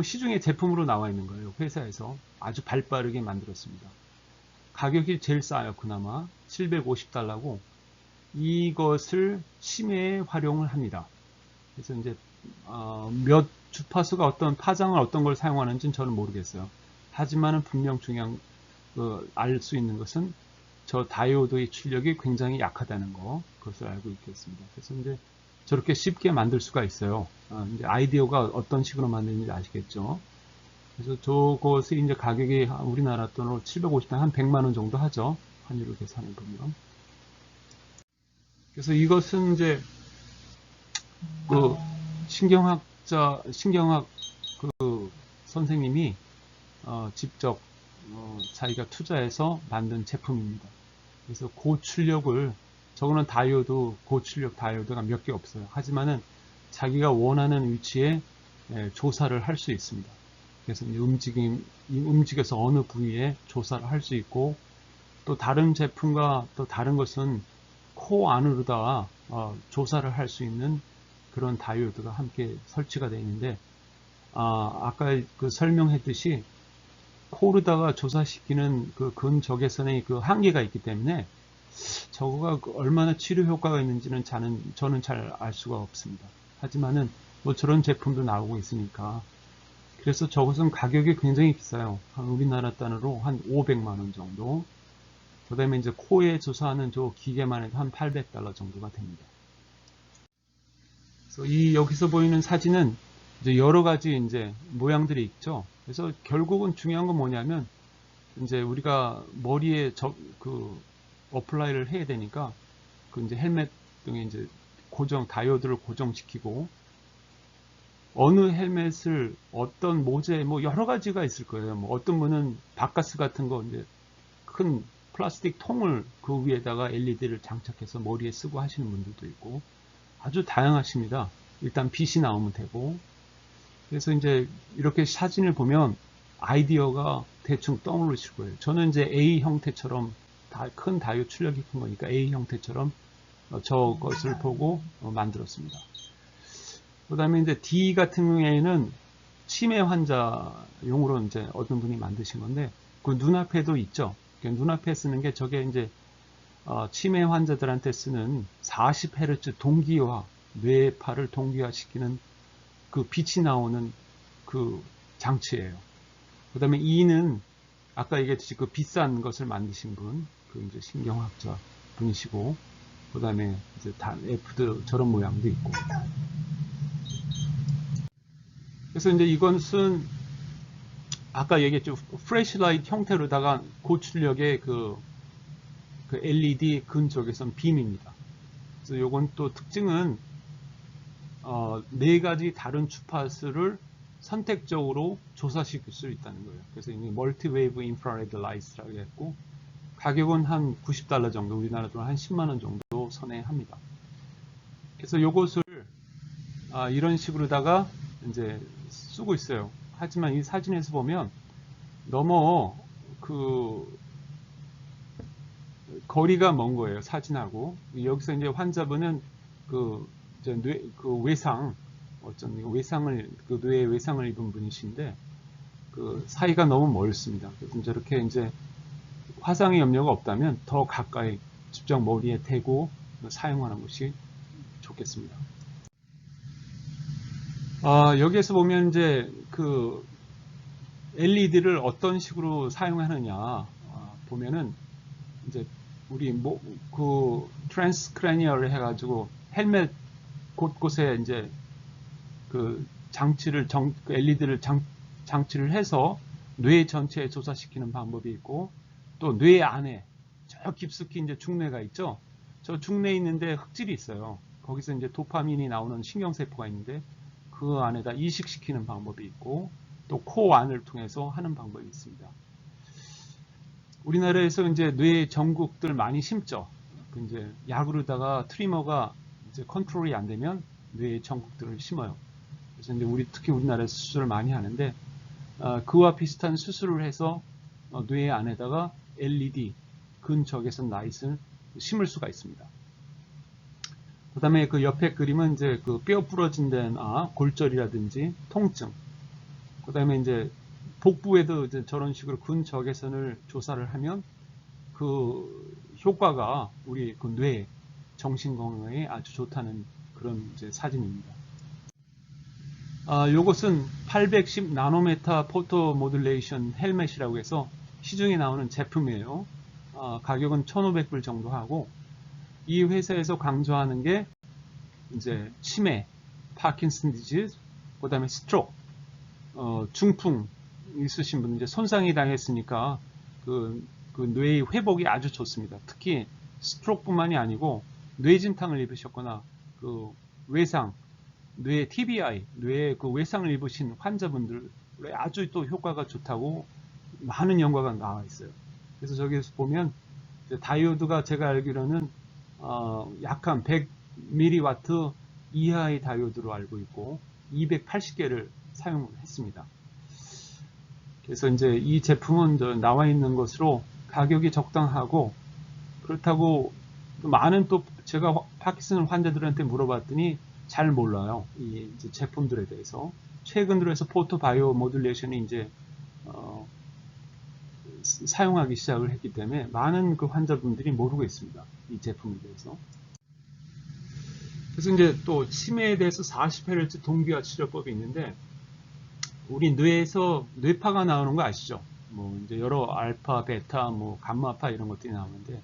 시중에 제품으로 나와 있는 거예요. 회사에서 아주 발빠르게 만들었습니다. 가격이 제일 싸요. 그나마 $750고 이것을 치매에 활용을 합니다. 그래서 이제 몇 주파수가 어떤 파장을 어떤 걸 사용하는지는 저는 모르겠어요. 하지만은 분명 중요한 알 수 있는 것은 저 다이오드의 출력이 굉장히 약하다는 거, 그것을 알고 있겠습니다. 그래서 이제 저렇게 쉽게 만들 수가 있어요. 이제 아이디어가 어떤 식으로 만드는지 아시겠죠? 그래서 저것이 이제 가격이 우리나라 돈으로 750만 한 100만 원 정도 하죠. 환율을 계산해 보면. 그래서 이것은 이제 그 신경학 그 선생님이 직접 자기가 투자해서 만든 제품입니다. 그래서 고출력을, 저거는 다이오드, 고출력 다이오드가 몇 개 없어요. 하지만은 자기가 원하는 위치에 조사를 할 수 있습니다. 그래서 이제 움직여서 어느 부위에 조사를 할 수 있고, 또 다른 제품과 또 다른 것은 코 안으로다 조사를 할 수 있는 그런 다이오드가 함께 설치가 되어 있는데, 아까 그 설명했듯이 코르다가 조사시키는 그 근적외선의 그 한계가 있기 때문에 저거가 얼마나 치료 효과가 있는지는 저는 잘 알 수가 없습니다. 하지만은 뭐 저런 제품도 나오고 있으니까. 그래서 저것은 가격이 굉장히 비싸요. 우리나라 단으로 한 500만 원 정도. 그 다음에 이제 코에 조사하는 저 기계만 해도 한 $800 정도가 됩니다. 그래서 여기서 보이는 사진은 이제 여러 가지 이제 모양들이 있죠. 그래서 결국은 중요한 건 뭐냐면, 이제 우리가 머리에 어플라이를 해야 되니까, 그 이제 헬멧 등에 이제 다이오드를 고정시키고, 어느 헬멧을 어떤 모재, 뭐 여러 가지가 있을 거예요. 뭐 어떤 분은 바카스 같은 거 이제 큰 플라스틱 통을 그 위에다가 LED를 장착해서 머리에 쓰고 하시는 분들도 있고, 아주 다양하십니다. 일단 빛이 나오면 되고. 그래서 이제 이렇게 사진을 보면 아이디어가 대충 떠오르실 거예요. 저는 이제 A 형태처럼 큰 다이오드 출력이 큰 거니까 A 형태처럼 저것을 보고 만들었습니다. 그 다음에 이제 D 같은 경우에는 치매 환자용으로 이제 어떤 분이 만드신 건데, 그 눈앞에도 있죠. 눈앞에 쓰는 게 저게 이제 치매 환자들한테 쓰는 40Hz 동기화, 뇌파를 동기화시키는 그 빛이 나오는 그 장치예요. 그 다음에 E는 아까 얘기했듯이 그 비싼 것을 만드신 분, 그 이제 신경학자 분이시고, 그 다음에 이제 F도 저런 모양도 있고. 그래서 이제 이것은 아까 얘기했죠. 플래시라이트 형태로다가 고출력의 그 LED 근적외선 빔입니다. 그래서 요건 또 특징은 네 가지 다른 주파수를 선택적으로 조사시킬 수 있다는 거예요. 그래서 이게 멀티웨이브 인프라레드 라이트라고 했고, 가격은 한 $90 정도, 우리나라 돈 한 10만 원 정도 선회합니다. 그래서 요것을 이런 식으로다가 이제 쓰고 있어요. 하지만 이 사진에서 보면 너무 거리가 먼 거예요. 사진하고. 여기서 이제 환자분은 외상, 뇌에 외상을 입은 분이신데, 그 사이가 너무 멀습니다. 그래서 저렇게 이제 화상의 염려가 없다면 더 가까이 직접 머리에 대고 사용하는 것이 좋겠습니다. 여기에서 보면 이제 그 LED를 어떤 식으로 사용하느냐 보면은 이제 우리 트랜스크래니얼을 해가지고 헬멧 곳곳에 이제 그 LED를 장치를 해서 뇌 전체에 조사시키는 방법이 있고, 또 뇌 안에 저 깊숙이 이제 중뇌가 있죠. 저 중뇌에 있는데 흑질이 있어요. 거기서 이제 도파민이 나오는 신경세포가 있는데 그 안에다 이식시키는 방법이 있고, 또 코 안을 통해서 하는 방법이 있습니다. 우리나라에서 이제 뇌 전극들 많이 심죠. 이제 약으로다가 트리머가 이제 컨트롤이 안 되면 뇌 전극들을 심어요. 그래서 이제 특히 우리나라에서 수술을 많이 하는데, 그와 비슷한 수술을 해서 뇌 안에다가 LED 근적외선 라이트를 심을 수가 있습니다. 그 다음에 그 옆에 그림은 이제 그 뼈 부러진 데나 골절이라든지 통증, 그 다음에 이제 복부에도 이제 저런 식으로 근적외선을 조사를 하면 그 효과가 우리 그 뇌, 정신 건강에 아주 좋다는 그런 이제 사진입니다. 요것은 810 나노메타 포토 모듈레이션 헬멧이라고 해서 시중에 나오는 제품이에요. 가격은 1,500불 정도 하고, 이 회사에서 강조하는 게 이제 치매, 파킨슨 디지즈, 그 다음에 스트로크, 중풍 있으신 분, 이제 손상이 당했으니까 그 뇌의 회복이 아주 좋습니다. 특히 스트로크뿐만이 아니고 뇌진탕을 입으셨거나 그 외상, 뇌 TBI, 뇌에 그 외상을 입으신 환자분들에 아주 또 효과가 좋다고 많은 연구가 나와 있어요. 그래서 저기에서 보면 다이오드가 제가 알기로는 약한 100mW 이하의 다이오드로 알고 있고 280개를 사용했습니다. 그래서 이제 이 제품은 나와 있는 것으로 가격이 적당하고, 그렇다고 많은 또 제가 파킨슨 환자들한테 물어봤더니 잘 몰라요. 이 이제 제품들에 대해서. 최근 들어서 포토 바이오 모듈레이션이 이제 사용하기 시작을 했기 때문에 많은 그 환자분들이 모르고 있습니다. 이 제품에 대해서. 그래서 이제 또 치매에 대해서 40Hz 동기화 치료법이 있는데, 우리 뇌에서 뇌파가 나오는 거 아시죠? 뭐 이제 여러 알파, 베타, 뭐 감마파 이런 것들이 나오는데,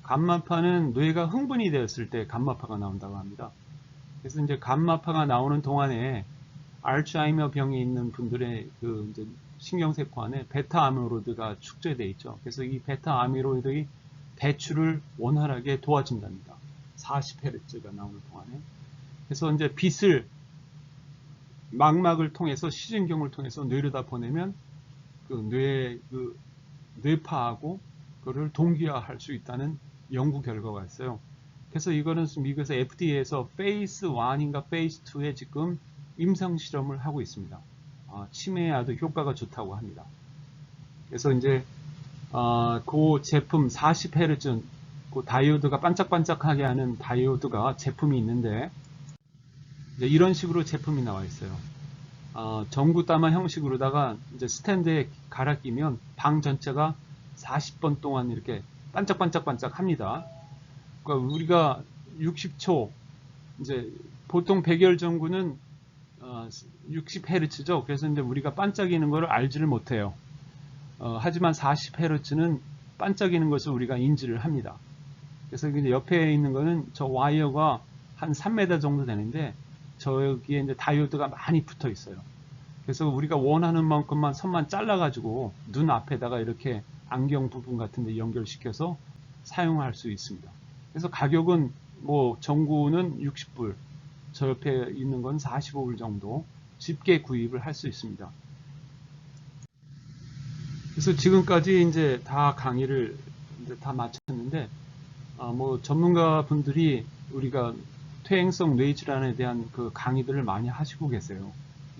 감마파는 뇌가 흥분이 되었을 때 감마파가 나온다고 합니다. 그래서 이제 감마파가 나오는 동안에 알츠하이머 병이 있는 분들의 그 이제 신경세포 안에 베타 아밀로이드가 축적되어 있죠. 그래서 이 베타 아밀로이드의 배출을 원활하게 도와준답니다. 40Hz가 나오는 동안에. 그래서 이제 빛을 망막을 통해서 시진경을 통해서 뇌로다 보내면 그 뇌파하고 그거를 동기화할 수 있다는 연구 결과가 있어요. 그래서 이거는 미국에서 FDA에서 페이스 1인가 페이스 2에 지금 임상 실험을 하고 있습니다. 치매에 아주 효과가 좋다고 합니다. 그래서 이제 그 제품 40Hz 그 다이오드가 반짝반짝하게 하는 다이오드가 제품이 있는데, 이제 이런 식으로 제품이 나와 있어요. 전구따마 형식으로다가 이제 스탠드에 갈아 끼면 방 전체가 40번 동안 이렇게 반짝반짝반짝 합니다. 그러니까 우리가 60초, 이제 보통 백열 전구는 60Hz죠. 그래서 이제 우리가 반짝이는 것을 알지를 못해요. 하지만 40Hz는 반짝이는 것을 우리가 인지를 합니다. 그래서 이제 옆에 있는 거는 저 와이어가 한 3m 정도 되는데, 저기에 이제 다이오드가 많이 붙어 있어요. 그래서 우리가 원하는 만큼만 선만 잘라가지고 눈 앞에다가 이렇게 안경 부분 같은 데 연결시켜서 사용할 수 있습니다. 그래서 가격은 뭐 전구는 60불, 저 옆에 있는 건 45불 정도 집게 구입을 할 수 있습니다. 그래서 지금까지 이제 다 강의를 이제 다 마쳤는데, 뭐 전문가 분들이 우리가 퇴행성 뇌질환에 대한 그 강의들을 많이 하시고 계세요.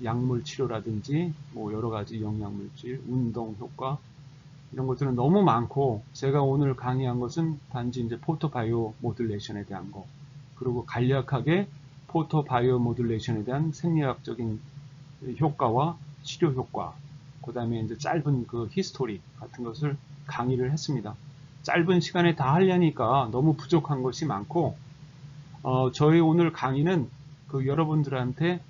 약물 치료라든지 뭐 여러 가지 영양물질, 운동 효과 이런 것들은 너무 많고, 제가 오늘 강의한 것은 단지 이제 포토바이오 모듈레이션에 대한 거, 그리고 간략하게 포토바이오 모듈레이션에 대한 생리학적인 효과와 치료 효과, 그 다음에 이제 짧은 그 히스토리 같은 것을 강의를 했습니다. 짧은 시간에 다 하려니까 너무 부족한 것이 많고, 저희 오늘 강의는 그 여러분들한테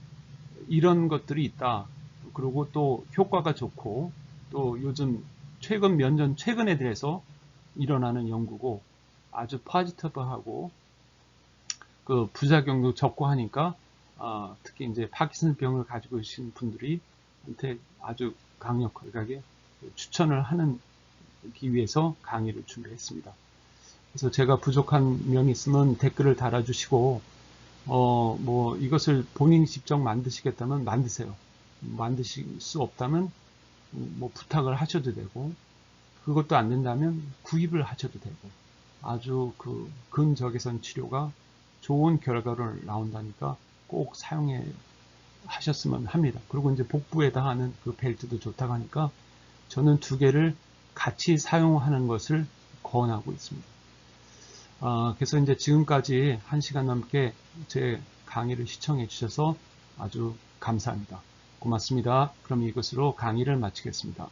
이런 것들이 있다, 그리고 또 효과가 좋고, 또 요즘 최근 몇 년 최근에 대해서 일어나는 연구고 아주 포지티브하고 그 부작용도 적고 하니까 특히 이제 파킨슨 병을 가지고 계신 분들이 한테 아주 강력하게 추천을 하는 위해서 강의를 준비했습니다. 그래서 제가 부족한 면이 있으면 댓글을 달아주시고, 뭐 이것을 본인이 직접 만드시겠다면 만드세요. 만드실 수 없다면 뭐 부탁을 하셔도 되고, 그것도 안 된다면 구입을 하셔도 되고, 아주 그 근적외선 치료가 좋은 결과를 나온다니까 꼭 사용해 하셨으면 합니다. 그리고 이제 복부에다 하는 그 벨트도 좋다고 하니까 저는 두 개를 같이 사용하는 것을 권하고 있습니다. 그래서 이제 지금까지 1시간 넘게 제 강의를 시청해 주셔서 아주 감사합니다. 고맙습니다. 그럼 이것으로 강의를 마치겠습니다.